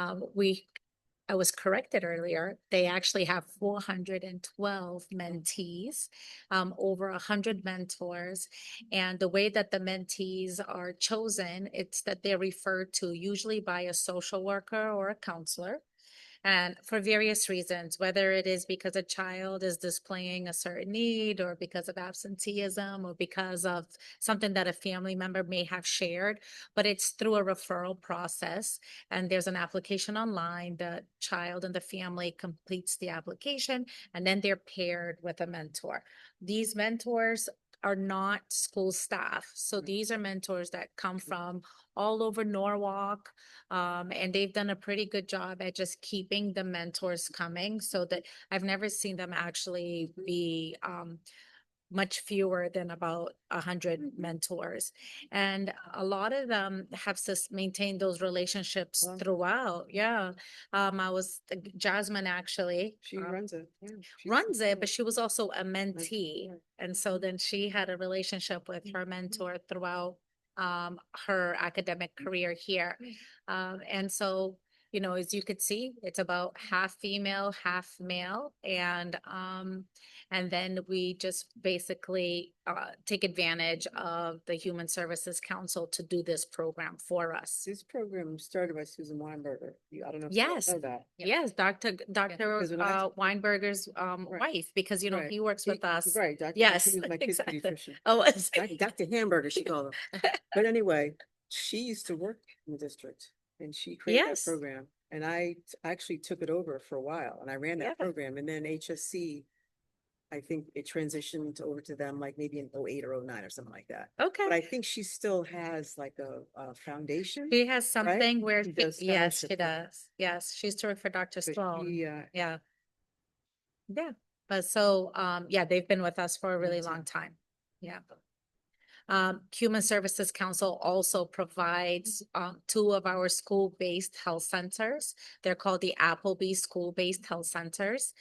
I was corrected earlier. They actually have 412 mentees, over 100 mentors. And the way that the mentees are chosen, it's that they're referred to usually by a social worker or a counselor. And for various reasons, whether it is because a child is displaying a certain need, or because of absenteeism, or because of something that a family member may have shared, but it's through a referral process. And there's an application online. The child and the family completes the application, and then they're paired with a mentor. These mentors are not school staff. So these are mentors that come from all over Norwalk. And they've done a pretty good job at just keeping the mentors coming, so that I've never seen them actually be much fewer than about 100 mentors. And a lot of them have maintained those relationships throughout. Yeah. I was Jasmine actually. She runs it. Yeah, Runs it, but she was also a mentee. And so then she had a relationship with her mentor throughout her academic career here. And so, you know, as you could see, it's about half female, half male. And then we just basically take advantage of the Human Services Council to do this program for us. This program started by Susan Weinberger. I don't know if Yes. you know that. Yes, Dr. Because when I- Weinberger's wife, because, you know, Right. he works with us. Right. Dr. Yes, She was my kids' exactly. pediatrician. Oh, it's- Dr. Hamburger, she called him. But anyway, she used to work in the district, and she created Yes. that program. And I actually took it over for a while, and I ran that Yeah. program. And then HSC, I think it transitioned over to them like maybe in 08 or 09 or something like that. Okay. But I think she still has like a foundation. She has something where, She does yes, she fellowship programs. does. Yes, she used to work for Dr. So Sloan. she, Yeah. Yeah, but so, yeah, they've been with us for a really too. long time. Yeah. Human Services Council also provides, 2 of our school-based health centers. They're called the Appleby School-Based Health Centers.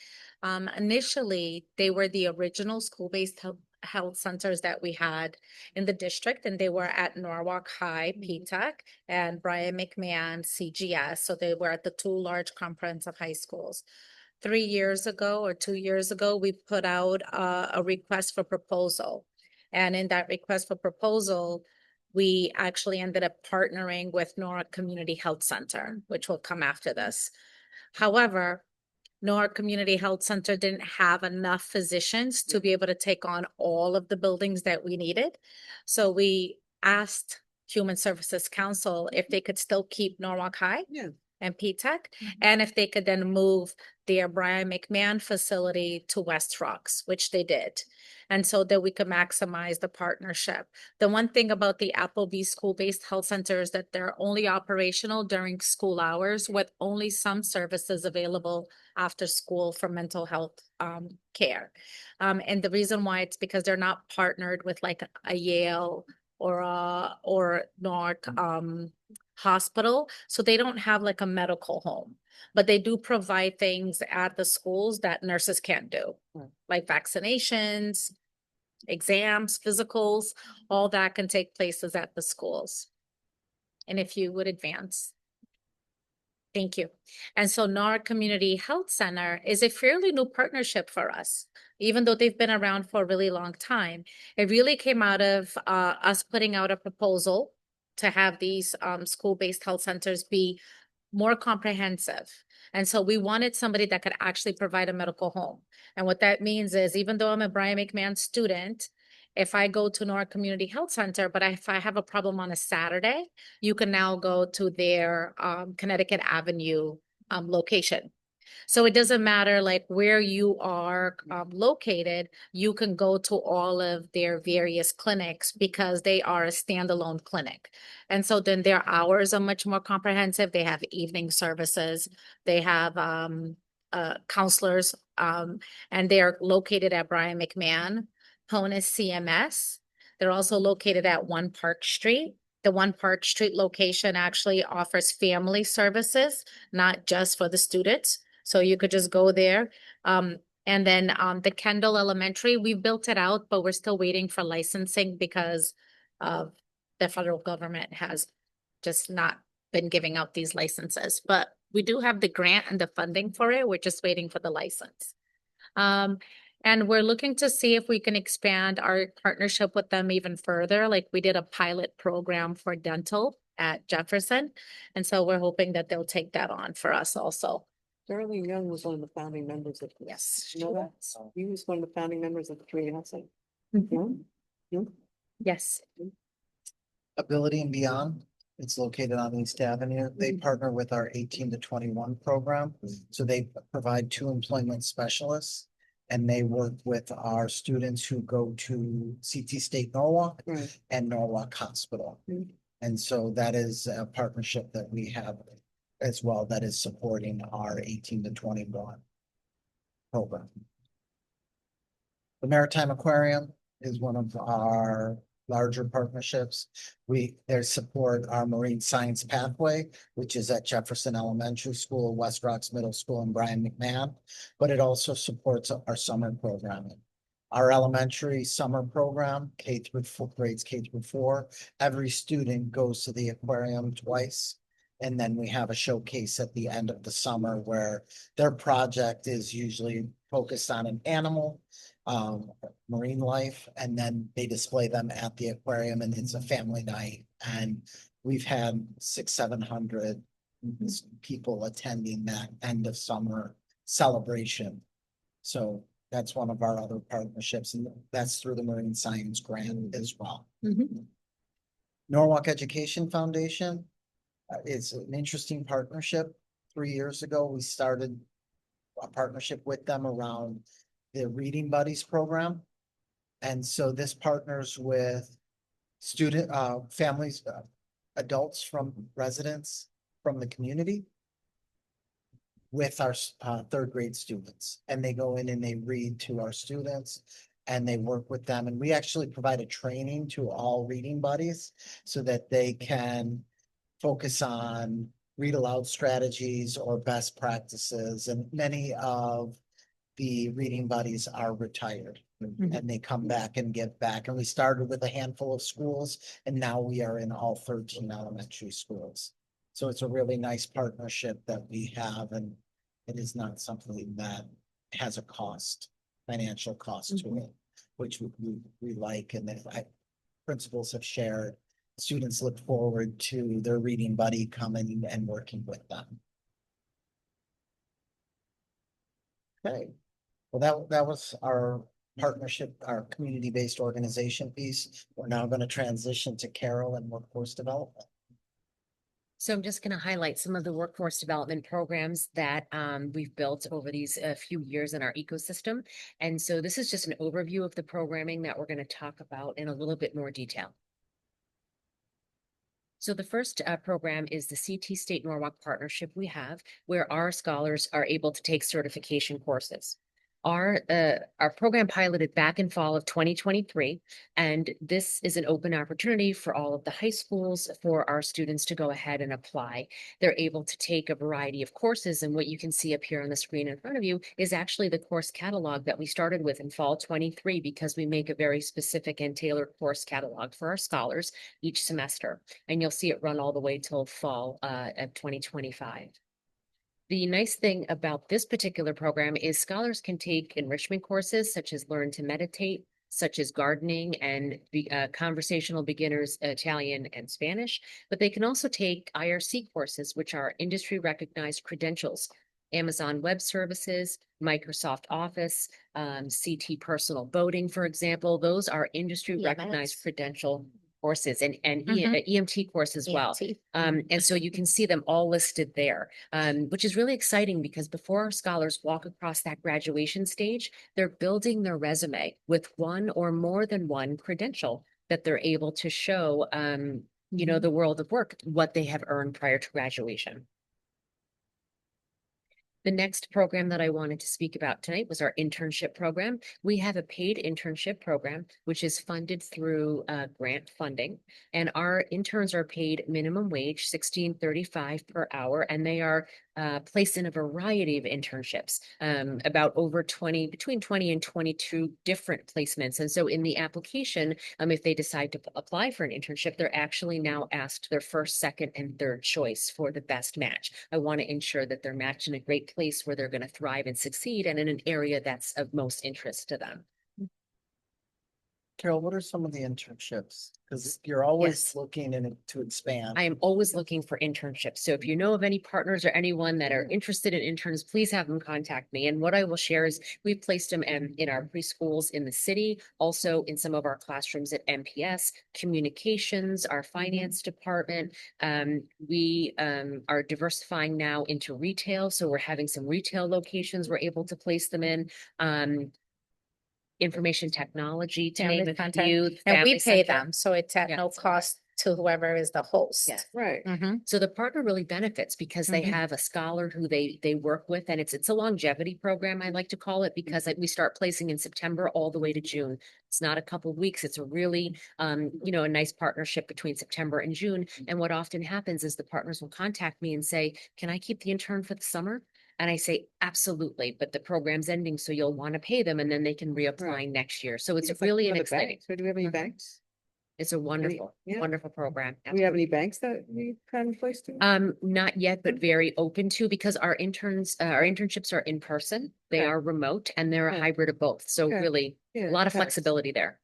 Initially, they were the original school-based health centers that we had in the district, and they were at Norwalk High, PTEC, and Brian McMahon, CGS. So they were at the 2 large comprehensive high schools. 3 years ago or 2 years ago, we put out a request for proposal. And in that request for proposal, we actually ended up partnering with Norwalk Community Health Center, which will come after this. However, Norwalk Community Health Center didn't have enough physicians to be able to take on all of the buildings that we needed. So we asked Human Services Council if they could still keep Norwalk High. Yeah. And PTEC, and if they could then move their Brian McMahon facility to West Rocks, which they did. And so that we could maximize the partnership. The one thing about the Appleby School-Based Health Center is that they're only operational during school hours, with only some services available after school for mental health care. And the reason why, it's because they're not partnered with like a Yale or Norwalk hospital, so they don't have like a medical home, but they do provide things at the schools that nurses can't do, like vaccinations, exams, physicals, all that can take places at the schools. And if you would advance. Thank you. And so Norwalk Community Health Center is a fairly new partnership for us, even though they've been around for a really long time. It really came out of us putting out a proposal to have these school-based health centers be more comprehensive. And so we wanted somebody that could actually provide a medical home. And what that means is, even though I'm a Brian McMahon student if I go to Nora Community Health Center, but if I have a problem on a Saturday, you can now go to their Connecticut Avenue location. So it doesn't matter like where you are located, you can go to all of their various clinics because they are a standalone clinic. And so then their hours are much more comprehensive. They have evening services, they have counselors, and they're located at Brian McMahon, Ponus CMS. They're also located at 1 Park Street. The 1 Park Street location actually offers family services, not just for the students. So you could just go there. And then the Kendall Elementary, we've built it out, but we're still waiting for licensing because of the federal government has just not been giving out these licenses. But we do have the grant and the funding for it. We're just waiting for the license. And we're looking to see if we can expand our partnership with them even further. Like we did a pilot program for dental at Jefferson. And so we're hoping that they'll take that on for us also. Darlene Young was one of the founding members of. Yes. You know that? He was one of the founding members of the community health center. Yes. Ability and Beyond. It's located on East Avenue. They partner with our 18 to 21 program. So they provide 2 employment specialists. And they work with our students who go to CT State Norwalk and Norwalk Hospital. And so that is a partnership that we have as well that is supporting our 18 to 21 program. The Maritime Aquarium is one of our larger partnerships. They support our Marine Science Pathway, which is at Jefferson Elementary School, West Rocks Middle School, and Brian McMahon, but it also supports our summer programming. Our elementary summer program, grades K through 4, every student goes to the aquarium twice. And then we have a showcase at the end of the summer where their project is usually focused on an animal, marine life, and then they display them at the aquarium and it's a family night. And we've had 600-700 people attending that end of summer celebration. So that's one of our other partnerships, and that's through the Marine Science Grant as well. Norwalk Education Foundation. It's an interesting partnership. 3 years ago, we started a partnership with them around the Reading Buddies program. And so this partners with student families, adults from residents from the community with our 3rd grade students. And they go in and they read to our students and they work with them. And we actually provide a training to all Reading Buddies so that they can focus on read aloud strategies or best practices. And many of the Reading Buddies are retired and they come back and give back. And we started with a handful of schools and now we are in all 13 elementary schools. So it's a really nice partnership that we have, and it is not something that has a cost, financial cost to it, which we like, and that principals have shared. Students look forward to their Reading Buddy coming and working with them. Okay, well, that was our partnership, our community-based organization piece. We're now going to transition to Carol and workforce development. So I'm just going to highlight some of the workforce development programs that we've built over these few years in our ecosystem. And so this is just an overview of the programming that we're going to talk about in a little bit more detail. So the first program is the CT State Norwalk partnership we have, where our scholars are able to take certification courses. Our program piloted back in fall of 2023, and this is an open opportunity for all of the high schools for our students to go ahead and apply. They're able to take a variety of courses, and what you can see up here on the screen in front of you is actually the course catalog that we started with in fall 23, because we make a very specific and tailored course catalog for our scholars each semester, and you'll see it run all the way till fall of 2025. The nice thing about this particular program is scholars can take enrichment courses such as Learn to Meditate, such as gardening and conversational beginners, Italian and Spanish, but they can also take IRC courses, which are industry recognized credentials Amazon Web Services, Microsoft Office, CT Personal Voting, for example. Those are industry recognized EMS. credential courses and Mhm. EMT course as well. EMT. And so you can see them all listed there, which is really exciting because before our scholars walk across that graduation stage, they're building their resume with one or more than one credential that they're able to show, the world of work, what they have earned prior to graduation. The next program that I wanted to speak about tonight was our internship program. We have a paid internship program, which is funded through grant funding. And our interns are paid minimum wage, $16.35 per hour, and they are placed in a variety of internships, between 20 and 22 different placements. And so in the application, if they decide to apply for an internship, they're actually now asked their first, second, and third choice for the best match. I want to ensure that they're matched in a great place where they're going to thrive and succeed and in an area that's of most interest to them. Carol, what are some of the internships? Because you're always Yes. looking in it to expand. I am always looking for internships. So if you know of any partners or anyone that are interested in interns, please have them contact me. And what I will share is we've placed them in our preschools in the city, also in some of our classrooms at MPS, communications, our finance department. We are diversifying now into retail. So we're having some retail locations we're able to place them in. Information technology, to Family name a contact. few. And we family pay center. them, so it's at no Yes. cost to whoever is the host. Yes. Right. Mhm. So the partner really benefits because they Mhm. have a scholar who they work with, and it's a longevity program, I like to call it, because we start placing in September all the way to June. It's not a couple of weeks. It's a really, a nice partnership between September and June. And what often happens is the partners will contact me and say, "Can I keep the intern for the summer?" And I say, absolutely, but the program's ending, so you'll want to pay them and then they can reapply next year. So it's like really some an of the exciting, banks. So do we have any Mhm. banks? it's a wonderful, yeah. wonderful program. Do we have any banks that we kind of placed in? Not yet, but very open to, because our internships are in person, they Okay. are remote, and they're a Okay. hybrid of both. So Okay. really, Yeah, a lot of thanks. flexibility there.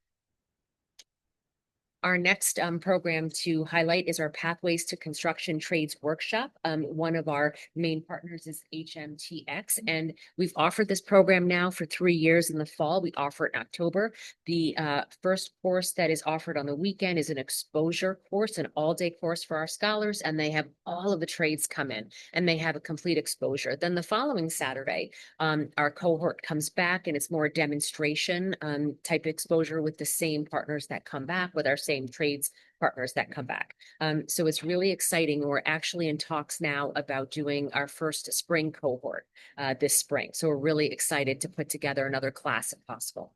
Our next program to highlight is our Pathways to Construction Trades Workshop. One of our main partners is HMTX, and we've offered this program now for 3 years in the fall. We offer it in October. The first course that is offered on the weekend is an exposure course, an all-day course for our scholars, and they have all of the trades come in and they have a complete exposure. Then the following Saturday, our cohort comes back and it's more demonstration type exposure with the same partners that come back, with our same trades partners that come back. So it's really exciting. We're actually in talks now about doing our first spring cohort this spring. So we're really excited to put together another class if possible.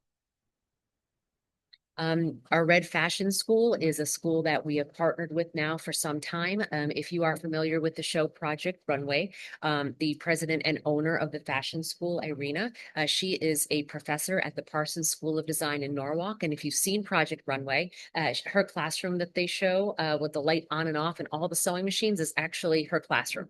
Our Red Fashion School is a school that we have partnered with now for some time. If you are familiar with the show Project Runway, the president and owner of the fashion school, Irina, she is a professor at the Parsons School of Design in Norwalk. And if you've seen Project Runway, her classroom that they show with the light on and off and all the sewing machines is actually her classroom.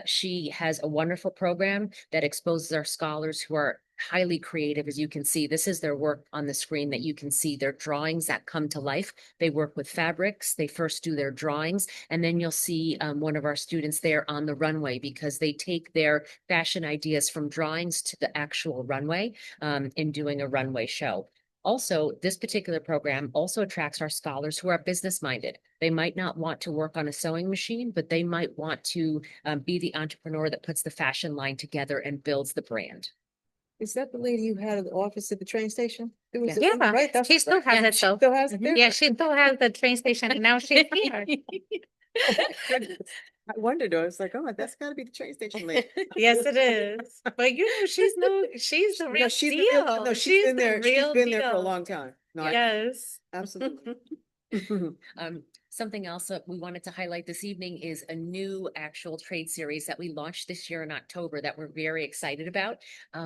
She has a wonderful program that exposes our scholars who are highly creative. As you can see, this is their work on the screen that you can see, their drawings that come to life. They work with fabrics. They first do their drawings, and then you'll see one of our students there on the runway, because they take their fashion ideas from drawings to the actual runway in doing a runway show. Also, this particular program also attracts our scholars who are business minded. They might not want to work on a sewing machine, but they might want to be the entrepreneur that puts the fashion line together and builds the brand. Is that the lady you had at the office at the train station? It was Yeah, the- right? That's she still has it though. Still has it there? Yeah, she still has the train station and now she's here. Oh my goodness. I wondered, I was like, oh, that's gotta be the train station lady. Yes, it is. But she's the No, real she's the deal. real, no, she's been the there, she's real been there for a deal. long time. No, I- Yes. absolutely. Something else that we wanted to highlight this evening is a new actual trade series that we launched this year in October that we're very excited about.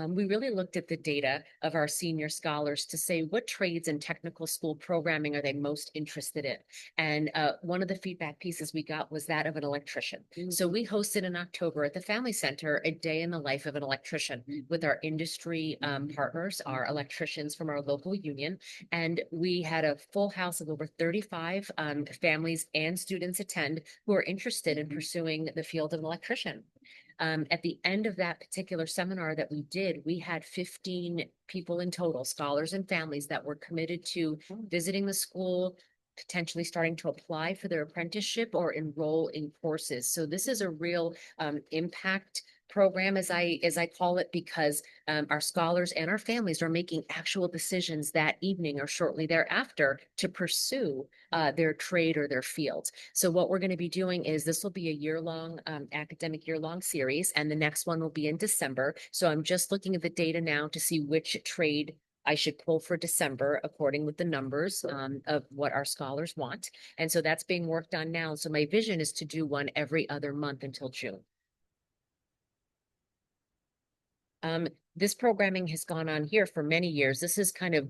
We really looked at the data of our senior scholars to say what trades and technical school programming are they most interested in. And one of the feedback pieces we got was that of an electrician. So we hosted in October at the Family Center a day in the life of an electrician with our industry partners, our electricians from our local union. And we had a full house of over 35 families and students attend who are interested in pursuing the field of electrician. At the end of that particular seminar that we did, we had 15 people in total, scholars and families that were committed to visiting the school, potentially starting to apply for their apprenticeship or enroll in courses. So this is a real impact program, as I call it, because our scholars and our families are making actual decisions that evening or shortly thereafter to pursue their trade or their field. So what we're going to be doing is this will be a year-long academic year-long series, and the next one will be in December. So I'm just looking at the data now to see which trade I should pull for December according with the numbers of what our scholars want. And so that's being worked on now. So my vision is to do one every other month until June. This programming has gone on here for many years. This is kind of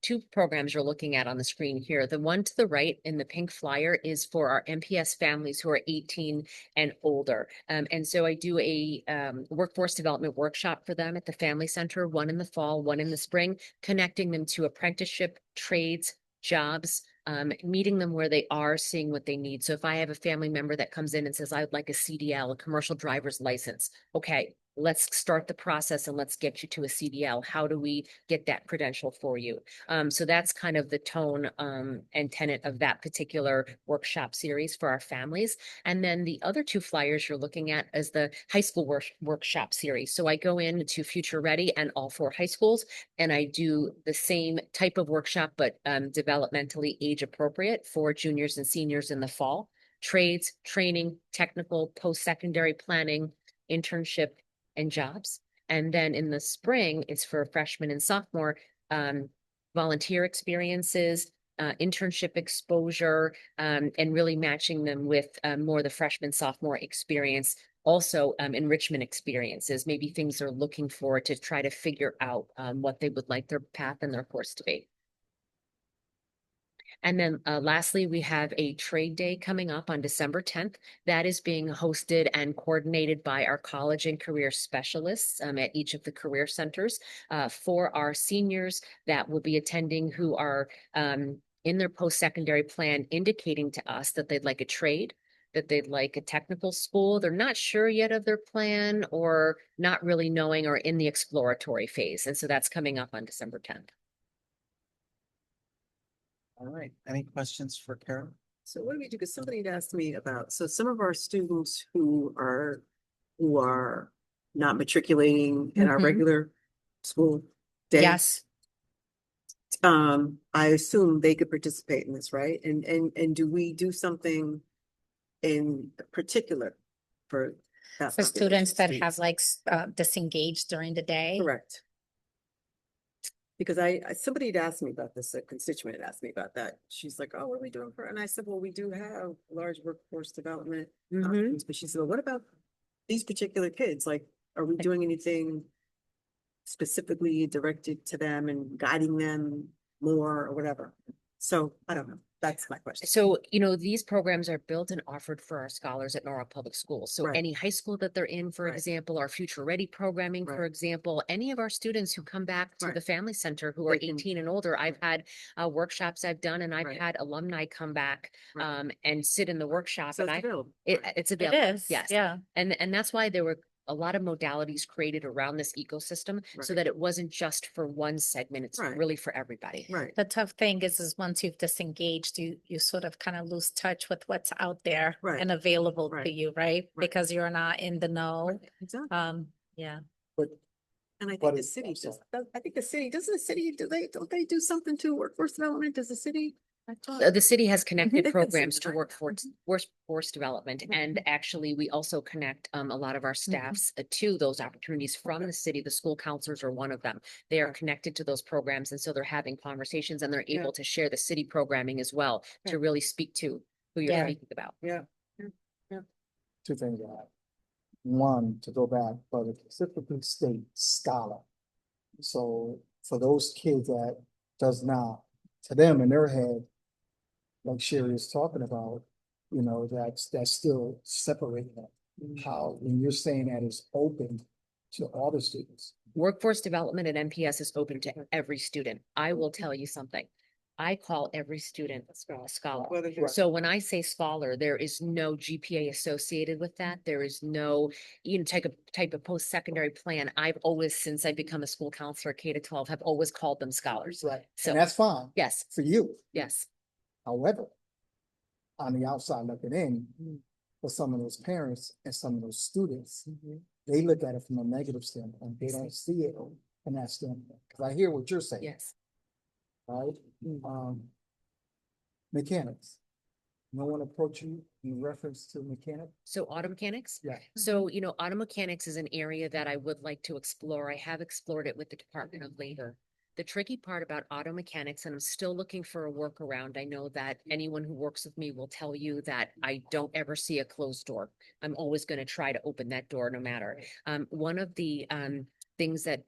two programs you're looking at on the screen here. The one to the right in the pink flyer is for our MPS families who are 18 and older. And so I do a workforce development workshop for them at the Family Center, one in the fall, one in the spring, connecting them to apprenticeship, trades, jobs, meeting them where they are, seeing what they need. So if I have a family member that comes in and says, I would like a CDL, a commercial driver's license. Okay, let's start the process and let's get you to a CDL. How do we get that credential for you? So that's kind of the tone and tenet of that particular workshop series for our families. And then the other two flyers you're looking at is the high school workshop series. So I go into Future Ready and all 4 high schools, and I do the same type of workshop, but developmentally age appropriate for juniors and seniors in the fall. Trades, training, technical, post-secondary planning, internship, and jobs. And then in the spring, it's for freshmen and sophomore, volunteer experiences, internship exposure, and really matching them with more the freshman, sophomore experience. Also enrichment experiences, maybe things they're looking for to try to figure out what they would like their path and their course to be. And then lastly, we have a trade day coming up on December 10th. That is being hosted and coordinated by our college and career specialists at each of the career centers for our seniors that will be attending who are in their post-secondary plan, indicating to us that they'd like a trade, that they'd like a technical school. They're not sure yet of their plan or not really knowing or in the exploratory phase. And so that's coming up on December 10th. All right, any questions for Karen? So what do we do? Because somebody had asked me about, so some of our students who are not matriculating in our Mhm. regular school day. Yes. I assume they could participate in this, right? And do we do something in particular for that For students population that of have students? like disengaged during the day. Correct. Because somebody had asked me about this, a constituent had asked me about that. She's like, oh, what are we doing for, and I said, well, we do have large workforce development. options." But she said, well, what about these particular kids? Like, are we doing anything specifically directed to them and guiding them more or whatever? So I don't know. That's my question. So, these programs are built and offered for our scholars at Norwalk Public Schools. So Right. any high school that they're in, for Right. example, our Future Ready programming, for Right. example, any of our students who come back to Right. the Family Center who are They can- 18 and older, I've had workshops I've done, and I've Right. had alumni come back Right. and sit in the workshop. So And it's available. it's It available. is. Yes. Yeah. And that's why there were a lot of modalities created around this ecosystem so Right. that it wasn't just for one segment. It's Right. really for everybody. Right. The tough thing is once you've disengaged, you sort of kind of lose touch with what's out there Right. and available to Right. you, right? Right. Because you're not in the know. Right. Exactly. Yeah. And I But think the it's- city I'm does, sorry. I think the city, doesn't the city, don't they do something to workforce development? Does the city? I thought- The city has connected They've got programs to something, right? workforce development. And actually, we also connect a lot of our staffs to those opportunities from the city. The school counselors are one of them. They are Okay. connected to those programs. And so they're having conversations and they're Yeah. able to share the city programming as well Yeah. to really speak to who you're Yeah. speaking about. Yeah. Two things I have. One, to go back, but it specifically state scholar. So for those kids that does not, to them in their head, like Sherry is talking about, that's still separating them. How, when you're saying that it's open to all the students. Workforce development at MPS is open to every student. I will tell you something. I call every student a scholar. Whether they're- So when I say scholar, there is no GPA associated with that. There is no, type of post-secondary plan. I've always, since I've become a school counselor, K to 12, have always called them scholars. Right, So, and that's fine yes, for you. yes. However, on the outside looking in, for some of those parents and some of those students, they look at it from a negative standpoint. They don't see it from that standpoint. Because I hear what you're saying. Yes. Right? Mechanics. No one approach you in reference to mechanic? So auto mechanics? Yeah. So, auto mechanics is an area that I would like to explore. I have explored it with the Department of Labor. The tricky part about auto mechanics, and I'm still looking for a workaround. I know that anyone who works with me will tell you that I don't ever see a closed door. I'm always going to try to open that door no matter. One of the things that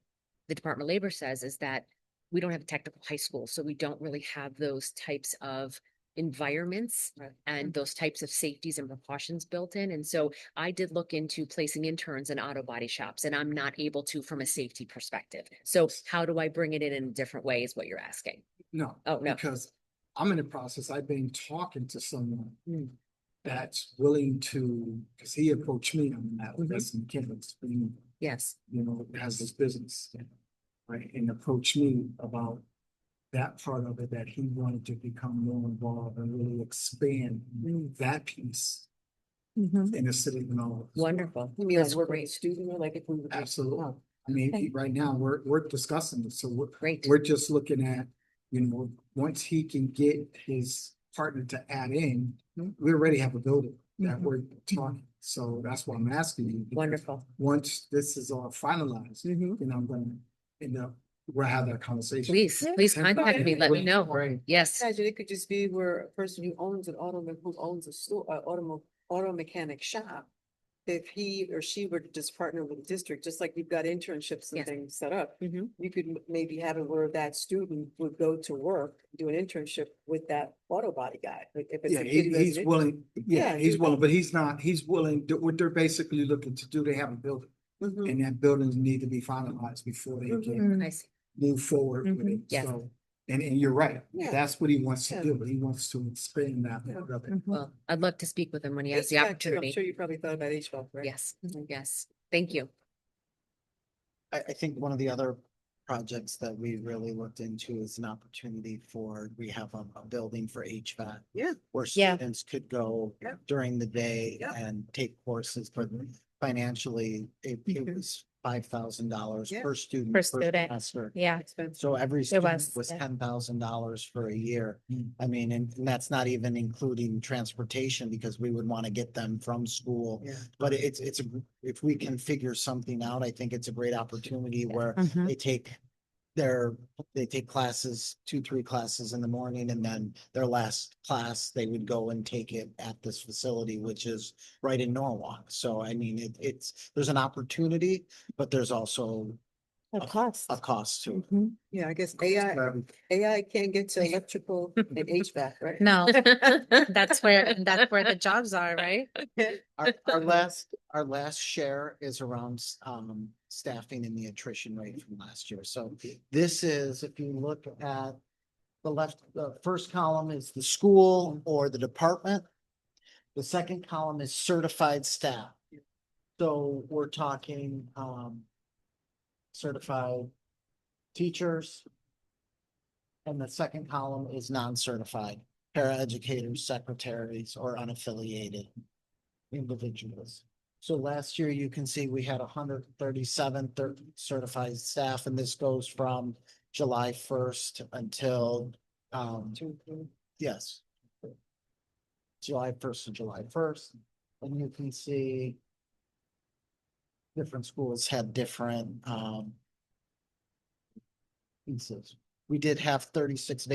the Department of Labor says is that we don't have a technical high school, so we don't really have those types of environments and those types of safeties and precautions built in. And so I did look into placing interns in auto body shops, and I'm not able to from a safety perspective. So how do I bring it in a different way is what you're asking. No. Oh, no. Because I'm in the process, I've been talking to someone that's willing to, because he approached me on that, that's mechanics, Yes. has this business. Right, and approached me about that part of it, that he wanted to become more involved and really expand that piece in the city. Wonderful. You mean like That's work with a great. student or like if we? Absolutely. Oh, I mean, Okay. right now, we're discussing this, so Great. we're just looking at, once he can get his partner to add in, we already have a building that we're talking, so that's why I'm asking you. because Wonderful. Once this is all finalized, then I'm gonna we'll have that conversation. Please contact me. Let me know. Right. Yes. Imagine it could just be where a person who owns an who owns a store, auto mechanic shop. If he or she were to just partner with the district, just like you've got internships and Yes. things set up. Mhm. You could maybe have it where that student would go to work, do an internship with that auto body guy. Like if it's Yeah, a kid who has he's an- willing, Yeah, he's he- willing, but he's willing, what they're basically looking to do, they have a building. Mhm. And that buildings need to be finalized before they can I see. move forward with it, Yes. so. And you're right, Yeah. that's what he wants to Yeah. do, but he wants to expand that part of it. Well, I'd love to speak with him when he has the HVAC too. I'm opportunity. sure you probably thought about HVAC, right? Yes, yes. Thank you. I think one of the other projects that we really looked into is an opportunity for, we have a building for HVAC. Yeah. Where Yeah. students could go Yeah. during the day Yeah. and take courses, but financially, it was $5,000 Yeah. per student. Per per student. semester. Yeah. Expensive. So every student was, was yeah. $10,000 for a year. Mm. I mean, and that's not even including transportation because we would want to get them from school. Yeah. But if we can figure something out, I think it's a great opportunity where Mhm. they take classes, 2, 3 classes in the morning, and then their last class, they would go and take it at this facility, which is right in Norwalk. So I mean, there's an opportunity, but there's also Of course. a cost to it. Mhm. Yeah, I guess AI can't get to electrical and HVAC, right? No, that's where the jobs are, right? Our last share is around staffing and the attrition rate from last year. So this is, if you look at the first column is the school or the department. The second column is certified staff. So we're talking certified teachers. And the second column is non-certified paraeducators, secretaries, or unaffiliated individuals. So last year, you can see we had 137 certified staff, and this goes from July 1st until, yes. July 1st to July 1st, and you can see different schools had different, pieces. We did have 36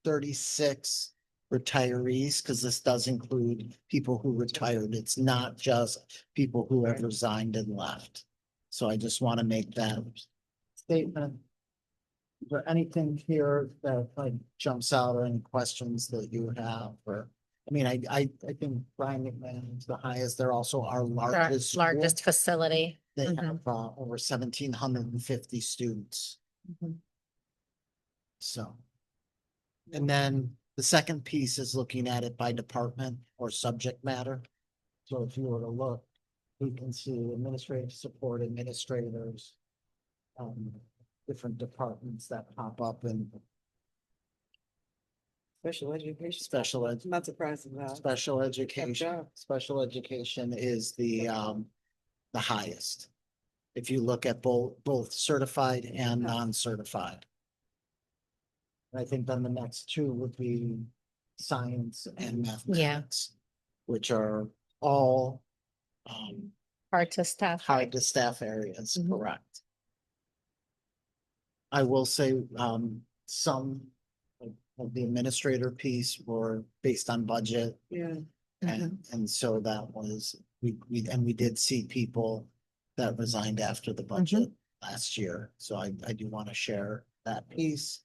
36 retirees, because this does include people who retired. It's not just people who have resigned and left. So I just want to make that statement. Is there anything here that like jumps out or any questions that you have, or? I mean, I think Brian McMahon is the highest. They're also our Our largest. school. largest facility. They Mhm. have over 1,750 students. Mhm. So. And then the second piece is looking at it by department or subject matter. So if you were to look, we can see administrative support administrators. Different departments that pop up in Special education. special ed. Not surprising that. Special education, job. special education is the highest. If you look at both certified and non-certified. I think then the next two would be science and mathematics, which are all Hard to staff. hard to staff areas, Mhm. correct? I will say, some of the administrator piece were based on budget. Yeah. And so that was, we did see people that resigned after the budget last year. So I do want to share that piece.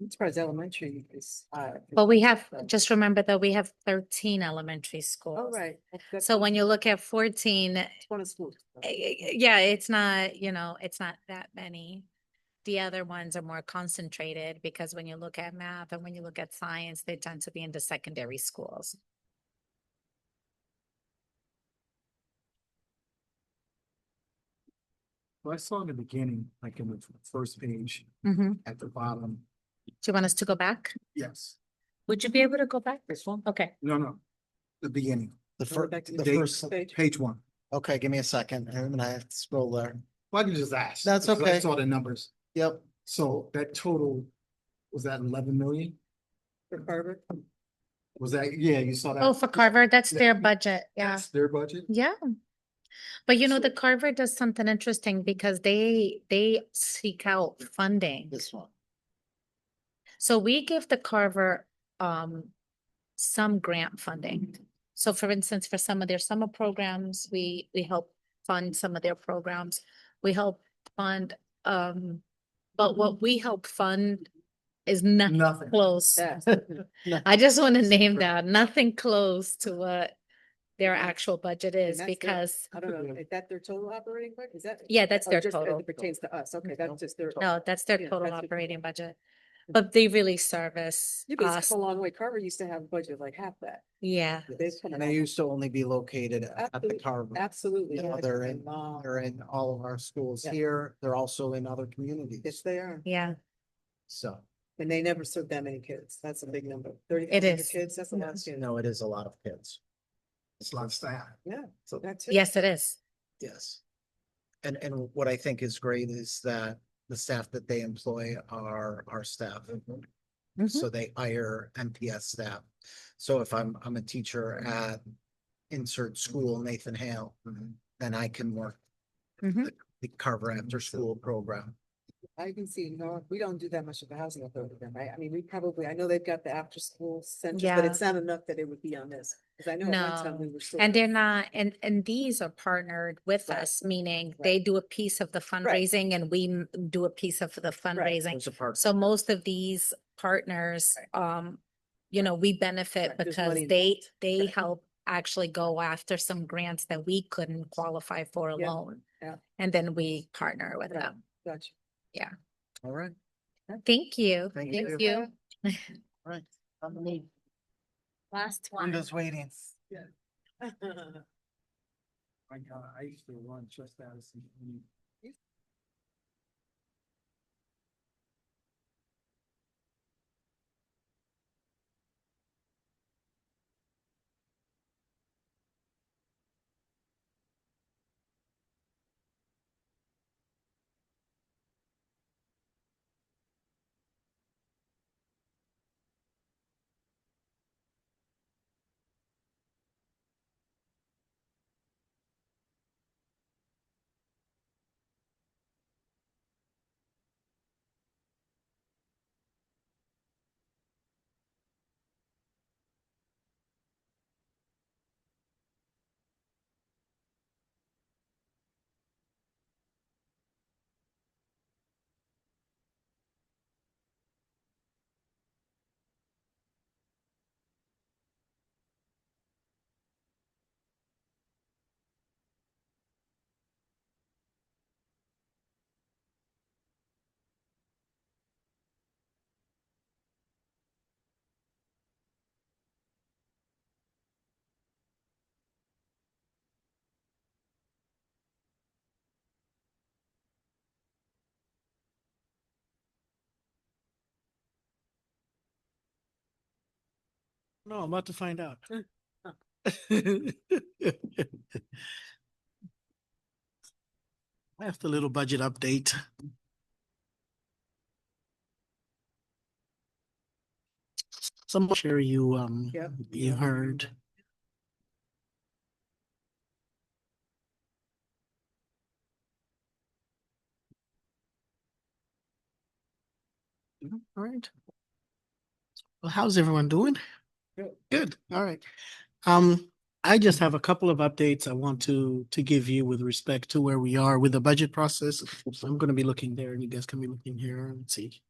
I'm surprised elementary is. But we have, just remember that we have 13 elementary schools. Oh, right. So when you look at 14, It's one of schools. yeah, it's not, it's not that many. The other ones are more concentrated because when you look at math and when you look at science, they tend to be in the secondary schools. Well, I saw in the beginning, like in the first page Do at the bottom. you want us to go back? Yes. Would you be able to go back? This one? Okay. No, the beginning. The first, back to the Date- first, Page one. okay, give me a second. I'm gonna have to scroll there. Well, I can just ask. That's because okay. I saw the numbers. Yep, So that total, was that 11 million? For Carver. Was that, yeah, you saw that? Oh, for Carver, that's their budget. Yeah. That's their budget? Yeah. But the Carver does something interesting because they seek out funding. this one. So we give the Carver some grant funding. So for instance, for some of their summer programs, we help fund some of their programs. We help fund, but what we help fund is nothing Nothing. close. Yeah. I just want to name that, nothing close to what their actual budget is that's their- because, I don't know, is that their total operating budget? Is that? yeah, that's or their just as total. it pertains to us? Okay, that's just their. No, that's their Yeah, total that's what- operating budget. But they really service Yeah, but it's us. come a long way. Carver used to have a budget of like half that. Yeah. They've come And a they long- used to only be located at the Absolutely. Carver. Absolutely. You know, yeah, they're and, in all of our schools Yeah. here. They're also in other communities. Yes, they are. Yeah. So, And they never served that many kids. That's a big number. It is. Kids, that's a lot of kids. no, it is a lot of kids. It's a lot of staff. Yeah, so that's it. Yes, it is. Yes. And what I think is great is that the staff that they employ are our staff. So they hire MPS staff. So if I'm a teacher at insert school, Nathan Hale, then I can work Mhm. the Carver after school program. I can see, we don't do that much of a housing authority then, right? I mean, we probably, I know they've got the after school centers, but Yeah. it's not enough that it would be on this. Cause I know at one time No, we were. still- and they're not, and these are partnered with Right. us, meaning Right. they do a piece of the fundraising and we do a piece of the fundraising. Those are part- So most of these partners, we benefit Right, there's because money they involved. help actually go after some grants that we couldn't qualify for Yeah, alone. yeah. And then we partner with Right. them. Gotcha. All right. Thank you. Thank Thank you. you. Right. Last one. Linda's waiting. My God, I used to run just out of. No, I'm about to find out. After a little budget update. Some sure you Yep. you heard. All right. Well, how's everyone doing? Good. Good. All right. I just have a couple of updates I want to give you with respect to where we are with the budget process. So I'm going to be looking there, and you guys can be looking here. Let's see.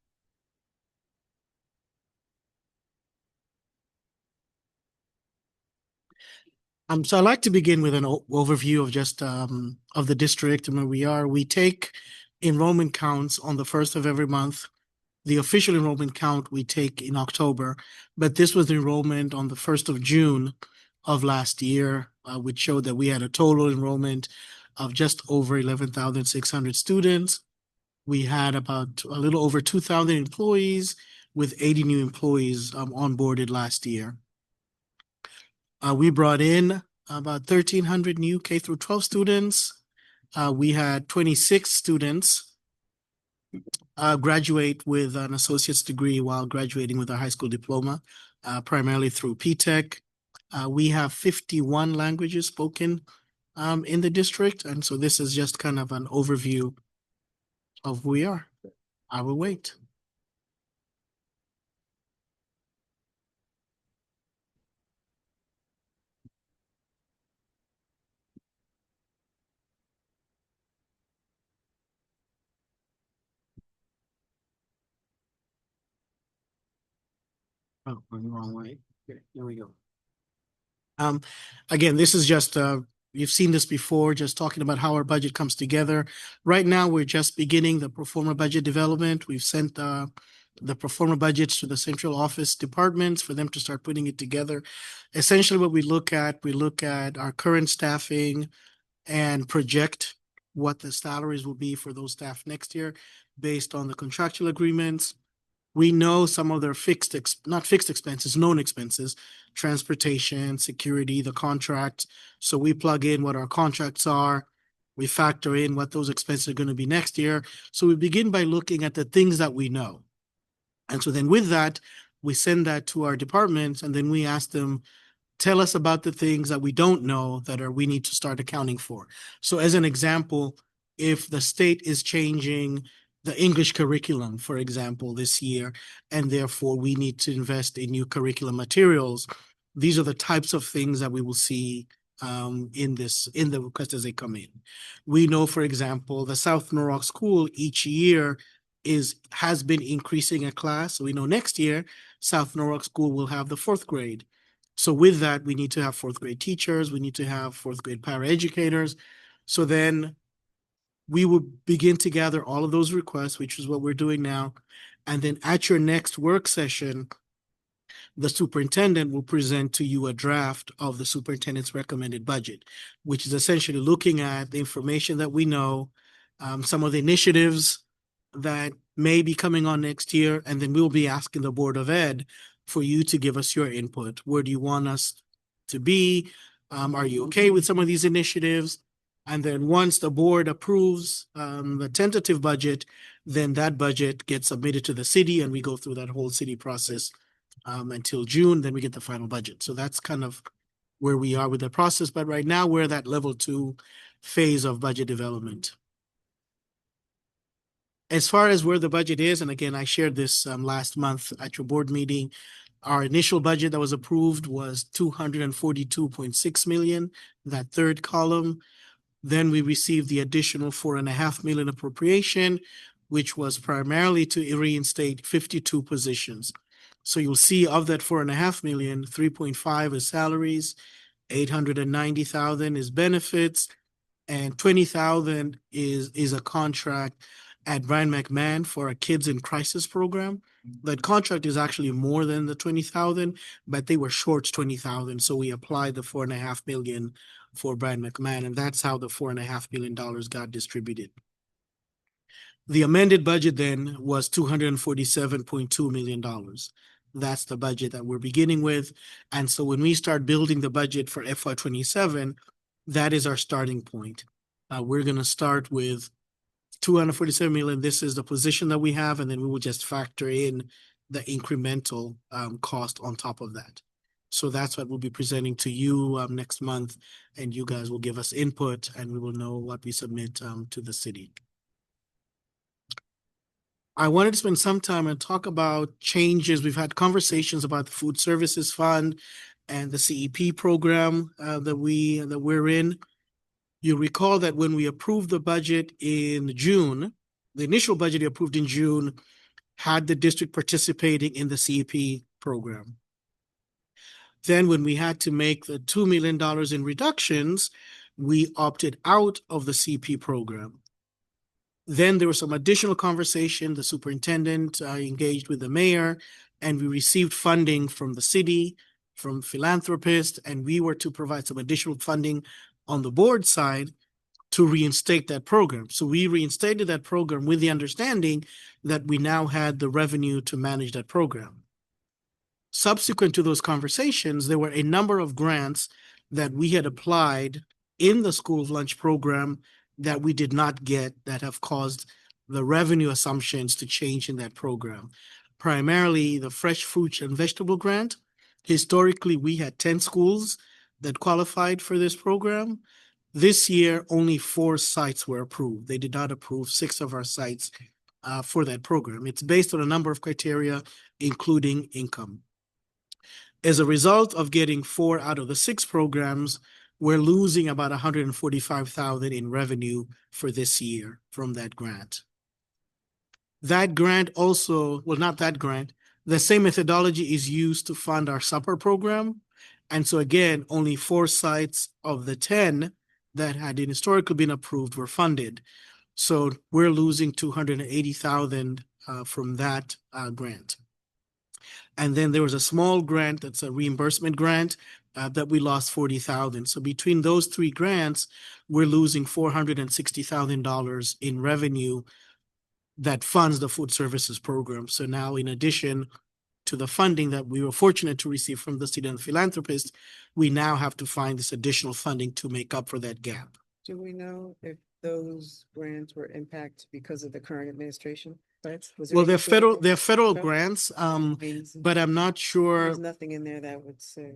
So I'd like to begin with an overview of just of the district and where we are. We take enrollment counts on the first of every month. The official enrollment count we take in October, but this was the enrollment on the 1st of June of last year, which showed that we had a total enrollment of just over 11,600 students. We had about a little over 2,000 employees, with 80 new employees onboarded last year. We brought in about 1,300 new K through 12 students. We had 26 students graduate with an associate's degree while graduating with a high school diploma, primarily through P-TECH. We have 51 languages spoken in the district, and so this is just kind of an overview of who we are. I will wait. Oh, going the wrong way. Okay, here we go. Again, this is just you've seen this before, just talking about how our budget comes together. Right now, we're just beginning the pro forma budget development. We've sent the pro forma budgets to the central office departments for them to start putting it together. Essentially, what we look at our current staffing and project what the salaries will be for those staff next year based on the contractual agreements. We know some of their not fixed expenses, known expenses, transportation, security, the contract. So we plug in what our contracts are. We factor in what those expenses are going to be next year. So we begin by looking at the things that we know. And so then with that, we send that to our departments, and then we ask them, tell us about the things that we don't know that we need to start accounting for. So as an example, if the state is changing the English curriculum, for example, this year, and therefore we need to invest in new curriculum materials, these are the types of things that we will see in the request as they come in. We know, for example, the South Norwalk School each year has been increasing a class. So we know next year, South Norwalk School will have the 4th grade. So with that, we need to have 4th grade teachers. We need to have 4th grade paraeducators. So then we will begin to gather all of those requests, which is what we're doing now. And then at your next work session, the superintendent will present to you a draft of the superintendent's recommended budget, which is essentially looking at the information that we know, some of the initiatives that may be coming on next year, and then we'll be asking the Board of Ed for you to give us your input. Where do you want us to be? Are you okay with some of these initiatives? And then once the board approves the tentative budget, then that budget gets submitted to the city, and we go through that whole city process until June. Then we get the final budget. So that's kind of where we are with the process. But right now, we're at that level 2 phase of budget development. As far as where the budget is, and again, I shared this last month at your board meeting, our initial budget that was approved was 242.6 million, that 3rd column. Then we received the additional 4.5 million appropriation, which was primarily to reinstate 52 positions. So you'll see of that 4.5 million, 3.5 is salaries, 890,000 is benefits, and 20,000 is a contract at Brian McMahon for a Kids in Crisis program. That contract is actually more than the 20,000, but they were short 20,000. So we applied the 4.5 million for Brian McMahon, and that's how the $4.5 million got distributed. The amended budget then was $247.2 million. That's the budget that we're beginning with. And so when we start building the budget for FY 27, that is our starting point. We're gonna start with 247 million. This is the position that we have, and then we will just factor in the incremental cost on top of that. So that's what we'll be presenting to you next month, and you guys will give us input, and we will know what we submit to the city. I wanted to spend some time and talk about changes. We've had conversations about the Food Services Fund and the CEP program that we're in. You recall that when we approved the budget in June, the initial budget approved in June had the district participating in the CEP program. Then when we had to make the $2 million in reductions, we opted out of the CEP program. Then there was some additional conversation. The superintendent engaged with the mayor, and we received funding from the city, from philanthropists, and we were to provide some additional funding on the board side to reinstate that program. So we reinstated that program with the understanding that we now had the revenue to manage that program. Subsequent to those conversations, there were a number of grants that we had applied in the School of Lunch program that we did not get, that have caused the revenue assumptions to change in that program. Primarily the fresh fruit and vegetable grant. Historically, we had 10 schools that qualified for this program. This year, only 4 sites were approved. They did not approve 6 of our sites for that program. It's based on a number of criteria, including income. As a result of getting 4 out of the 6 programs, we're losing about $145,000 in revenue for this year from that grant. That grant also, well, not that grant, the same methodology is used to fund our supper program. And so again, only 4 sites of the 10 that had historically been approved were funded. So we're losing $280,000 from that grant. And then there was a small grant that's a reimbursement grant that we lost $40,000. So between those 3 grants, we're losing $460,000 in revenue that funds the food services program. So now, in addition to the funding that we were fortunate to receive from the city and the philanthropist, we now have to find this additional funding to make up for that gap. Do we know if those grants were impacted because of the current administration? Well, they're federal grants, but I'm not sure. There's nothing in there that would say.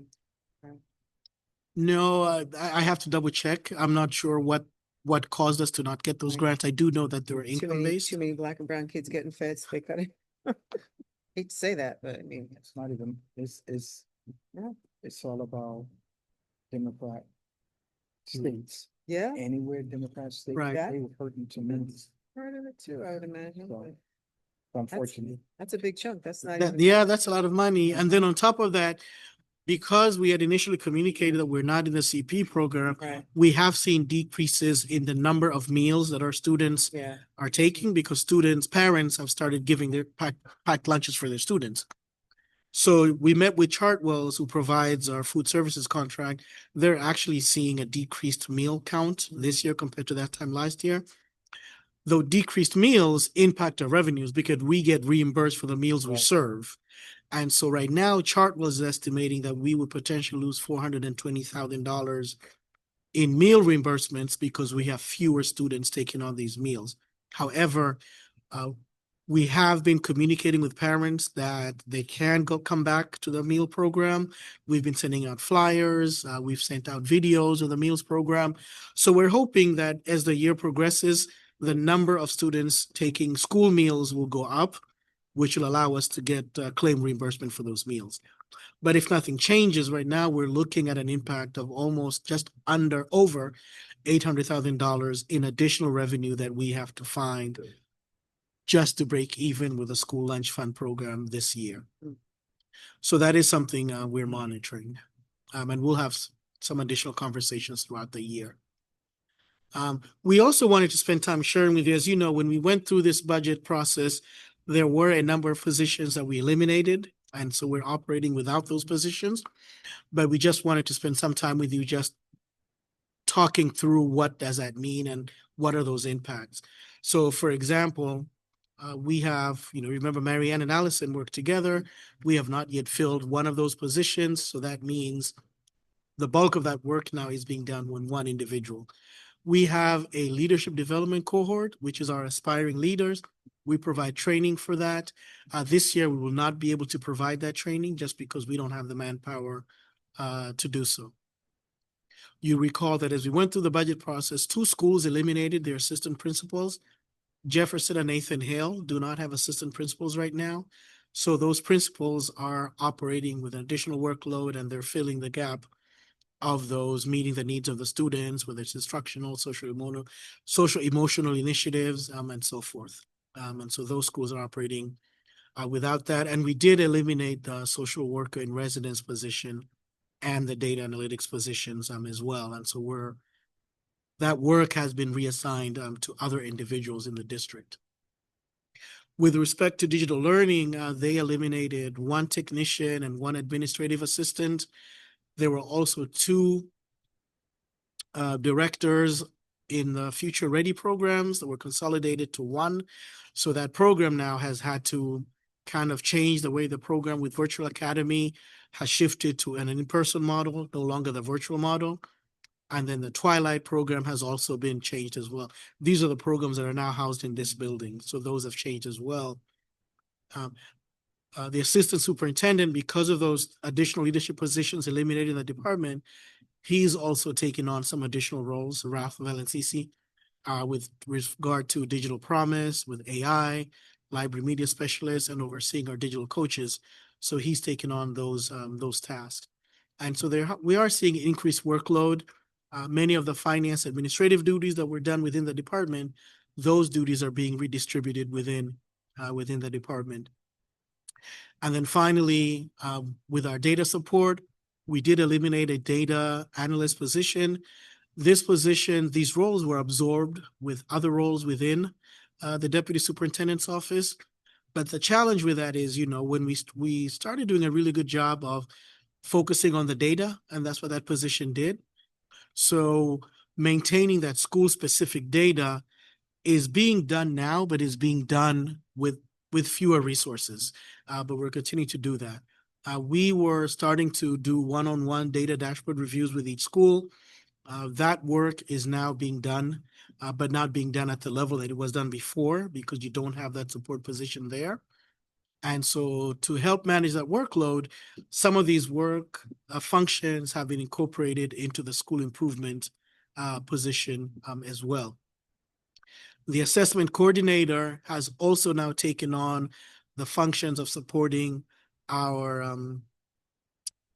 No, I have to double check. I'm not sure what caused us to not get those grants. I do know that they were income based. Too many Black and brown kids getting fed, so they cut it. Hate to say that, but I mean, It's not even, it's all about Democrat states. yeah, Anywhere Democrat states, Right. they were hurting tremendously. part of it too, I would imagine. So, but Unfortunately. That's a big chunk. That's not That- even. yeah, that's a lot of money. And then on top of that, because we had initially communicated that we're not in the CP program, Right, we have seen decreases in the number of meals that our students yeah, are taking because parents have started giving their packed lunches for their students. So we met with Chartwells, who provides our food services contract. They're actually seeing a decreased meal count this year compared to that time last year. Though decreased meals impact our revenues because we get reimbursed for the meals we Right. serve. And so right now, Chartwell is estimating that we would potentially lose $420,000 in meal reimbursements because we have fewer students taking on these meals. However, we have been communicating with parents that they can come back to the meal program. We've been sending out flyers. We've sent out videos of the meals program. So we're hoping that as the year progresses, the number of students taking school meals will go up, which will allow us to get claim reimbursement for those meals. But if nothing changes, right now, we're looking at an impact of almost just over $800,000 in additional revenue that we have to find just to break even with the school lunch fund program this year. So that is something we're monitoring. And we'll have some additional conversations throughout the year. We also wanted to spend time sharing with you, as you know, when we went through this budget process, there were a number of positions that we eliminated. And so we're operating without those positions. But we just wanted to spend some time with you just talking through what does that mean and what are those impacts. So for example, We have, remember Marianne and Allison work together. We have not yet filled one of those positions, so that means the bulk of that work now is being done with one individual. We have a leadership development cohort, which is our aspiring leaders. We provide training for that. This year, we will not be able to provide that training just because we don't have the manpower to do so. You recall that as we went through the budget process, 2 schools eliminated their assistant principals. Jefferson and Nathan Hale do not have assistant principals right now. So those principals are operating with an additional workload, and they're filling the gap of those, meeting the needs of the students, whether it's instructional, social emotional initiatives, and so forth. And so those schools are operating without that. And we did eliminate the social worker in residence position and the data analytics positions as well. And so that work has been reassigned to other individuals in the district. With respect to digital learning, they eliminated 1 technician and 1 administrative assistant. There were also 2 directors in the Future Ready programs that were consolidated to 1. So that program now has had to kind of change the way the program with Virtual Academy has shifted to an in-person model, no longer the virtual model. And then the Twilight program has also been changed as well. These are the programs that are now housed in this building. So those have changed as well. The assistant superintendent, because of those additional leadership positions eliminated in the department, he's also taken on some additional roles, Ralph Valencisi, with regard to digital promise, with AI, library media specialists, and overseeing our digital coaches. So he's taken on those tasks. And so we are seeing increased workload. Many of the finance administrative duties that were done within the department, those duties are being redistributed within the department. And then finally, with our data support, we did eliminate a data analyst position. These roles were absorbed with other roles within the deputy superintendent's office. But the challenge with that is, when we started doing a really good job of focusing on the data, and that's what that position did. So maintaining that school-specific data is being done now, but is being done with fewer resources. But we're continuing to do that. We were starting to do one-on-one data dashboard reviews with each school. That work is now being done, but not being done at the level that it was done before because you don't have that support position there. And so to help manage that workload, some of these work functions have been incorporated into the school improvement position as well. The assessment coordinator has also now taken on the functions of supporting our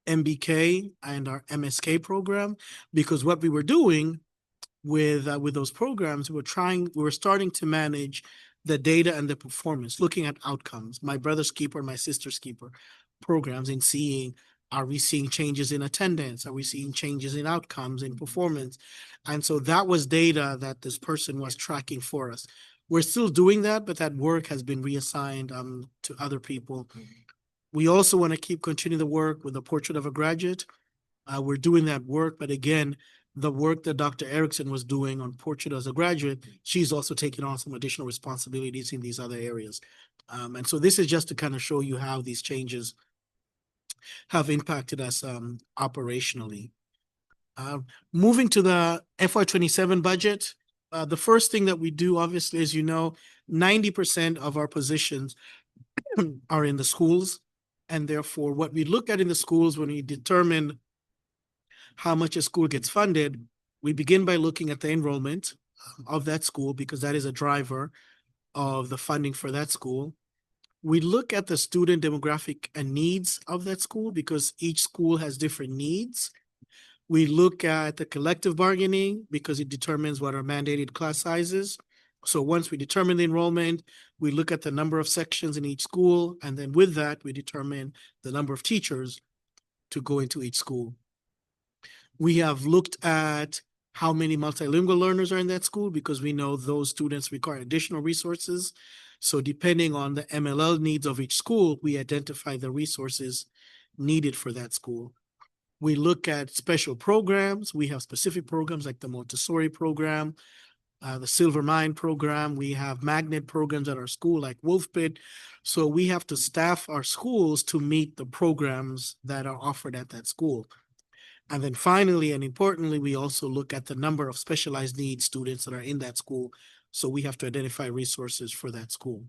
MBK and our MSK program, because what we were doing with those programs, we were starting to manage the data and the performance, looking at outcomes, my brother's keeper, my sister's keeper programs, and seeing, are we seeing changes in attendance? Are we seeing changes in outcomes, in performance? And so that was data that this person was tracking for us. We're still doing that, but that work has been reassigned to other people. We also want to continue the work with the portrait of a graduate. We're doing that work, but again, the work that Dr. Erickson was doing on portrait as a graduate, she's also taking on some additional responsibilities in these other areas. And so this is just to kind of show you how these changes have impacted us operationally. Moving to the FY27 budget, the first thing that we do, obviously, as you know, 90% of our positions are in the schools. And therefore, what we look at in the schools when we determine how much a school gets funded, we begin by looking at the enrollment of that school, because that is a driver of the funding for that school. We look at the student demographic and needs of that school, because each school has different needs. We look at the collective bargaining because it determines what our mandated class size is. So once we determine the enrollment, we look at the number of sections in each school, and then with that, we determine the number of teachers to go into each school. We have looked at how many multilingual learners are in that school, because we know those students require additional resources. So depending on the MLL needs of each school, we identify the resources needed for that school. We look at special programs. We have specific programs like the Montessori program, the Silver Mine program. We have magnet programs at our school like Wolf Pit. So we have to staff our schools to meet the programs that are offered at that school. And then finally, and importantly, we also look at the number of specialized needs students that are in that school. So we have to identify resources for that school.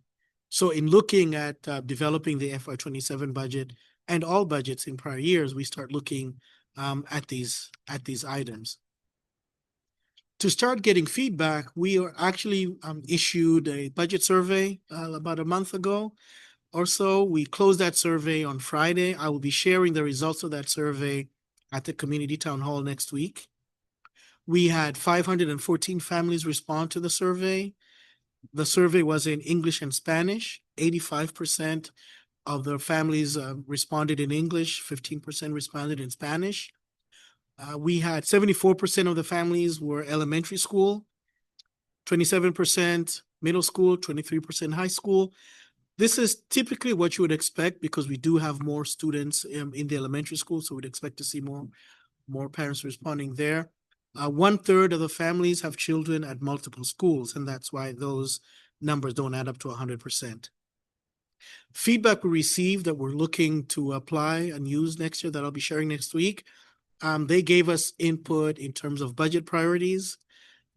So in looking at developing the FY27 budget and all budgets in prior years, we start looking at these items. To start getting feedback, we are actually issued a budget survey about a month ago or so. We closed that survey on Friday. I will be sharing the results of that survey at the community town hall next week. We had 514 families respond to the survey. The survey was in English and Spanish. 85% of the families responded in English, 15% responded in Spanish. We had 74% of the families were elementary school, 27% middle school, 23% high school. This is typically what you would expect because we do have more students in the elementary school, so we'd expect to see more parents responding there. 1/3 of the families have children at multiple schools, and that's why those numbers don't add up to 100%. Feedback we received that we're looking to apply and use next year that I'll be sharing next week. They gave us input in terms of budget priorities.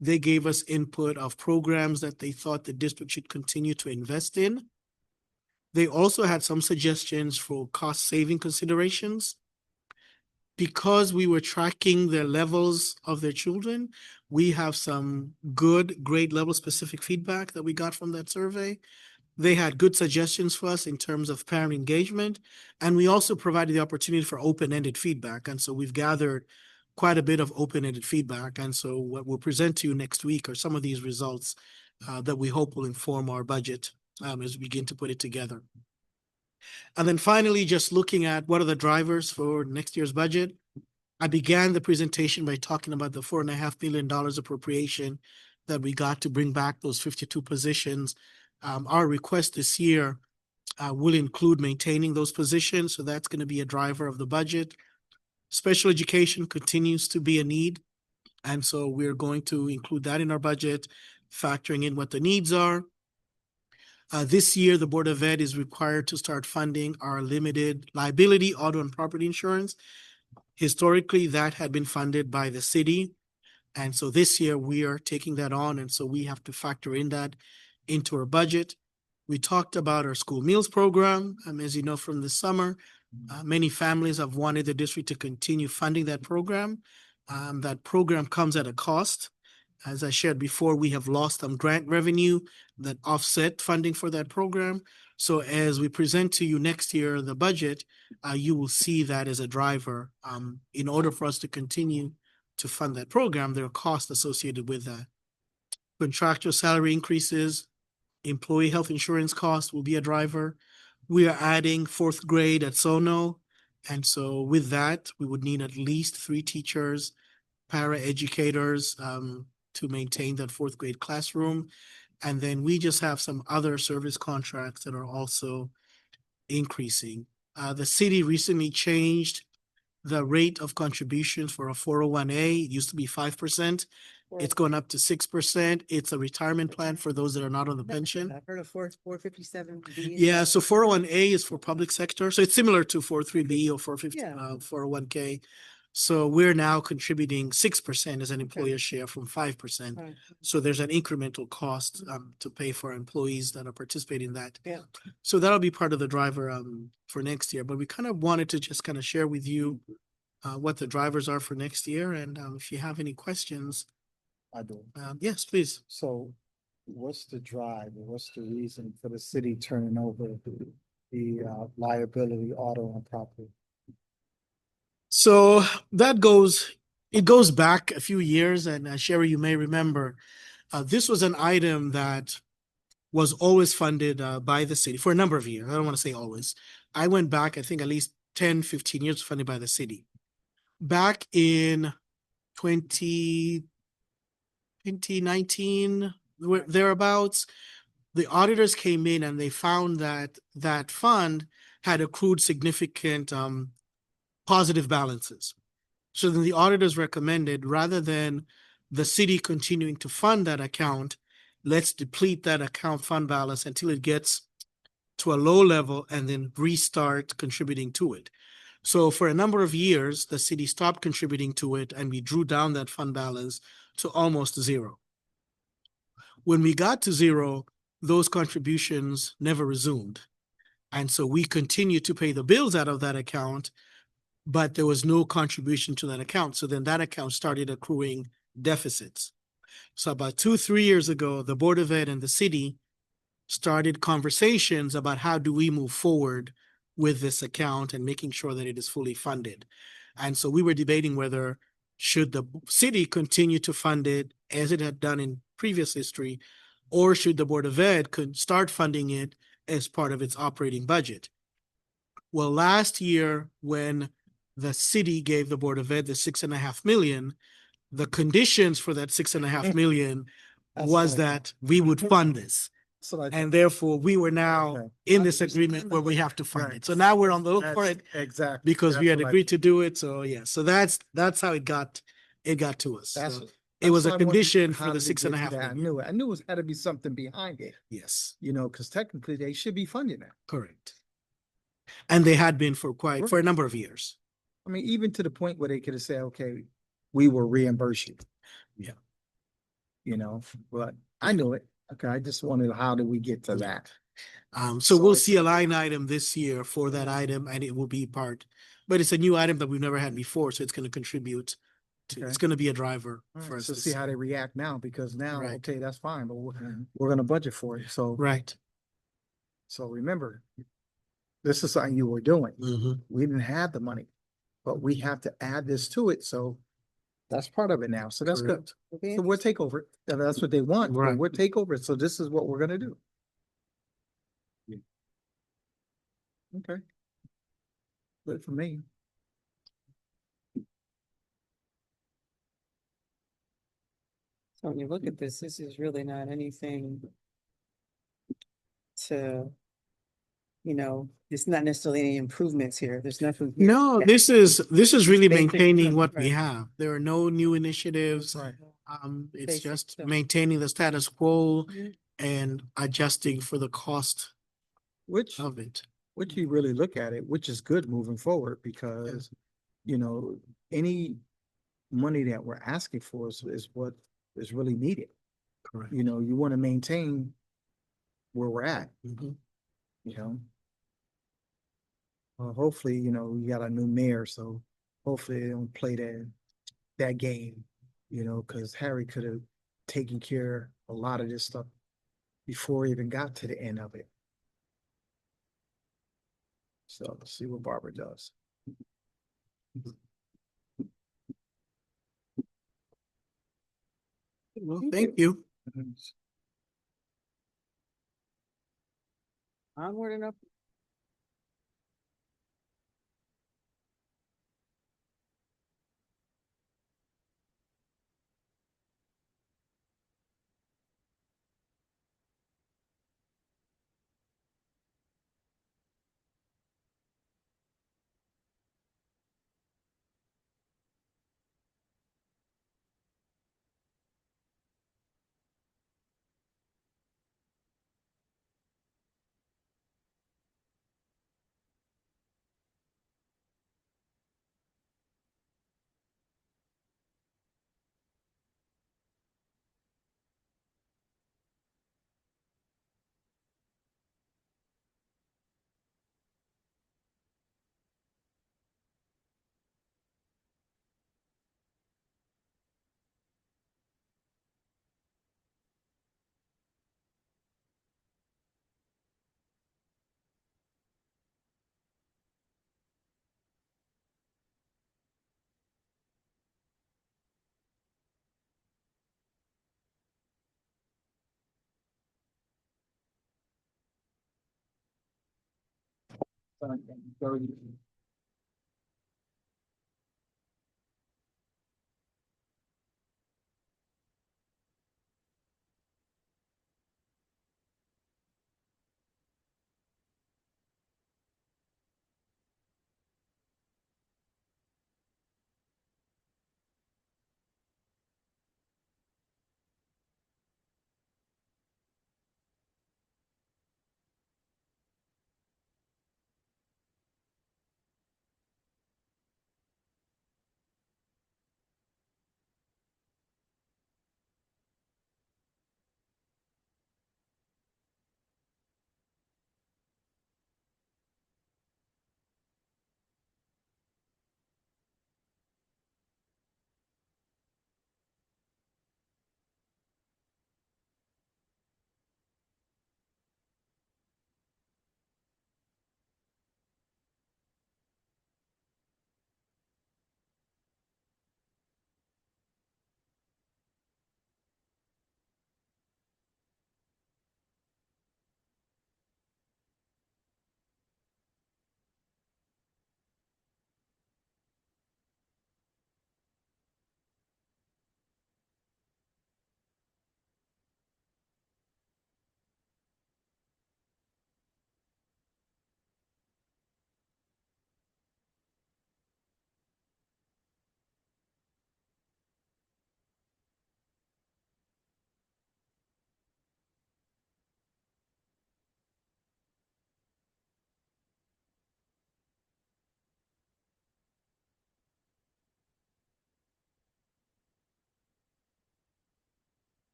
They gave us input of programs that they thought the district should continue to invest in. They also had some suggestions for cost-saving considerations. Because we were tracking their levels of their children, we have some good grade level specific feedback that we got from that survey. They had good suggestions for us in terms of parent engagement, and we also provided the opportunity for open-ended feedback. And so we've gathered quite a bit of open-ended feedback. And so what we'll present to you next week are some of these results that we hope will inform our budget as we begin to put it together. And then finally, just looking at what are the drivers for next year's budget. I began the presentation by talking about the $4.5 billion appropriation that we got to bring back those 52 positions. Our request this year will include maintaining those positions, so that's going to be a driver of the budget. Special education continues to be a need, and so we're going to include that in our budget, factoring in what the needs are. This year, the Board of Ed is required to start funding our limited liability auto and property insurance. Historically, that had been funded by the city. And so this year we are taking that on. And so we have to factor in that into our budget. We talked about our school meals program. As you know, from the summer, many families have wanted the district to continue funding that program. That program comes at a cost. As I shared before, we have lost some grant revenue that offset funding for that program. So as we present to you next year the budget, you will see that as a driver. In order for us to continue to fund that program, there are costs associated with that. Contractual salary increases, employee health insurance costs will be a driver. We are adding 4th grade at Sono. And so with that, we would need at least 3 teachers, para-educators, to maintain that 4th grade classroom. And then we just have some other service contracts that are also increasing. The city recently changed the rate of contributions for a 401A. It used to be 5%. It's going up to 6%. It's a retirement plan for those that are not on the pension. I've heard of 457. Yeah, so 401A is for public sector. So it's similar to 403B or 450, Yeah. 401K. So we're now contributing 6% as an employer share from 5%. Right. So there's an incremental cost to pay for employees that are participating in that. Yeah. So that'll be part of the driver for next year. But we kind of wanted to just kind of share with you what the drivers are for next year. And if you have any questions. I do. Yes, please. So what's the drive or what's the reason for the city turning over the liability, auto and property? So it goes back a few years, and Sherry, you may remember, this was an item that was always funded by the city for a number of years. I don't want to say always. I went back, I think at least 10, 15 years funded by the city. Back in 2019, thereabouts, the auditors came in and they found that that fund had accrued significant positive balances. So then the auditors recommended, rather than the city continuing to fund that account, let's deplete that account fund balance until it gets to a low level and then restart contributing to it. So for a number of years, the city stopped contributing to it and we drew down that fund balance to almost zero. When we got to zero, those contributions never resumed. And so we continued to pay the bills out of that account, but there was no contribution to that account. So then that account started accruing deficits. So about 2-3 years ago, the Board of Ed and the city started conversations about how do we move forward with this account and making sure that it is fully funded. And so we were debating whether should the city continue to fund it as it had done in previous history, or should the Board of Ed could start funding it as part of its operating budget. Well, last year, when the city gave the Board of Ed the 6.5 million, the conditions for that 6.5 million was that we would fund this. And therefore, we were now in this agreement where we have to fund it. So now we're on the hook for it. Exactly. Because we had agreed to do it. So yeah, so that's how it got to us. So it was a condition for the 6.5 million. I knew it had to be something behind it, Yes, you know, because technically they should be funding that. correct. And they had been for a number of years. I mean, even to the point where they could have said, okay, we will reimburse you. Yeah. You know, but I knew it. Okay, I just wanted, how do we get to that? So we'll see a line item this year for that item and it will be part, but it's a new item that we've never had before. So it's going to contribute to, it's Okay. going to be a driver All for right, us. so this see how year. they react now, because now, Right. okay, that's fine, but we're gonna budget for it. So, Right. so remember, this is something you were doing. Mhm. We didn't have the money, but we have to add this to it. So that's part of it now. So that's good. Okay. So we'll take over it. And that's what they want. but Right. We'll take over it. So this is what we're gonna do. Okay. Good for me. So when you look at this is really not anything to, you know, it's not necessarily any improvements here. There's nothing. here No, that- this is really Basic maintaining stuff, what we right. have. There are no new initiatives. Right. It's Basic just stuff. maintaining the status quo Mhm. and adjusting for the cost Which, of it. which you really look at it, which is good moving forward, because, you know, any money that we're asking for is what is really needed. Correct. You know, you want to maintain where we're at, Mhm. you know? Hopefully, you know, we got a new mayor, so hopefully they don't play that game, you know, because Harry could have taken care of a lot of this stuff before we even got to the end of it. So let's see what Barbara does. Well, thank you. Onward and up.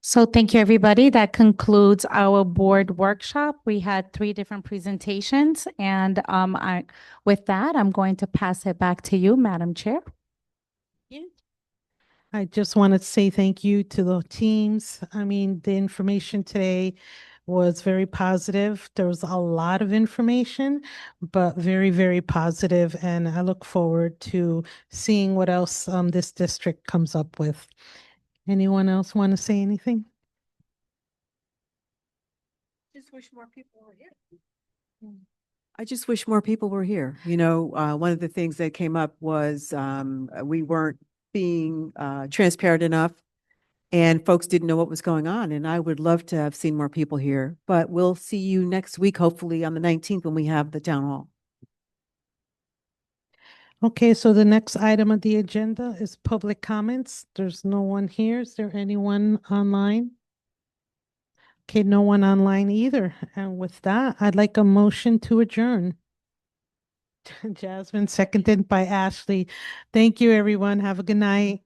So thank you, everybody. That concludes our board workshop. We had 3 different presentations, and with that, I'm going to pass it back to you, Madam Chair. I just want to say thank you to the teams. I mean, the information today was very positive. There was a lot of information, but very, very positive, and I look forward to seeing what else this district comes up with. Anyone else want to say anything? Just wish more people were here. I just wish more people were here. You know, one of the things that came up was we weren't being transparent enough and folks didn't know what was going on. And I would love to have seen more people here, but we'll see you next week, hopefully on the 19th when we have the town hall. Okay, so the next item of the agenda is public comments. There's no one here. Is there anyone online? Okay, no one online either. And with that, I'd like a motion to adjourn. Jasmine, seconded by Ashley. Thank you, everyone. Have a good night.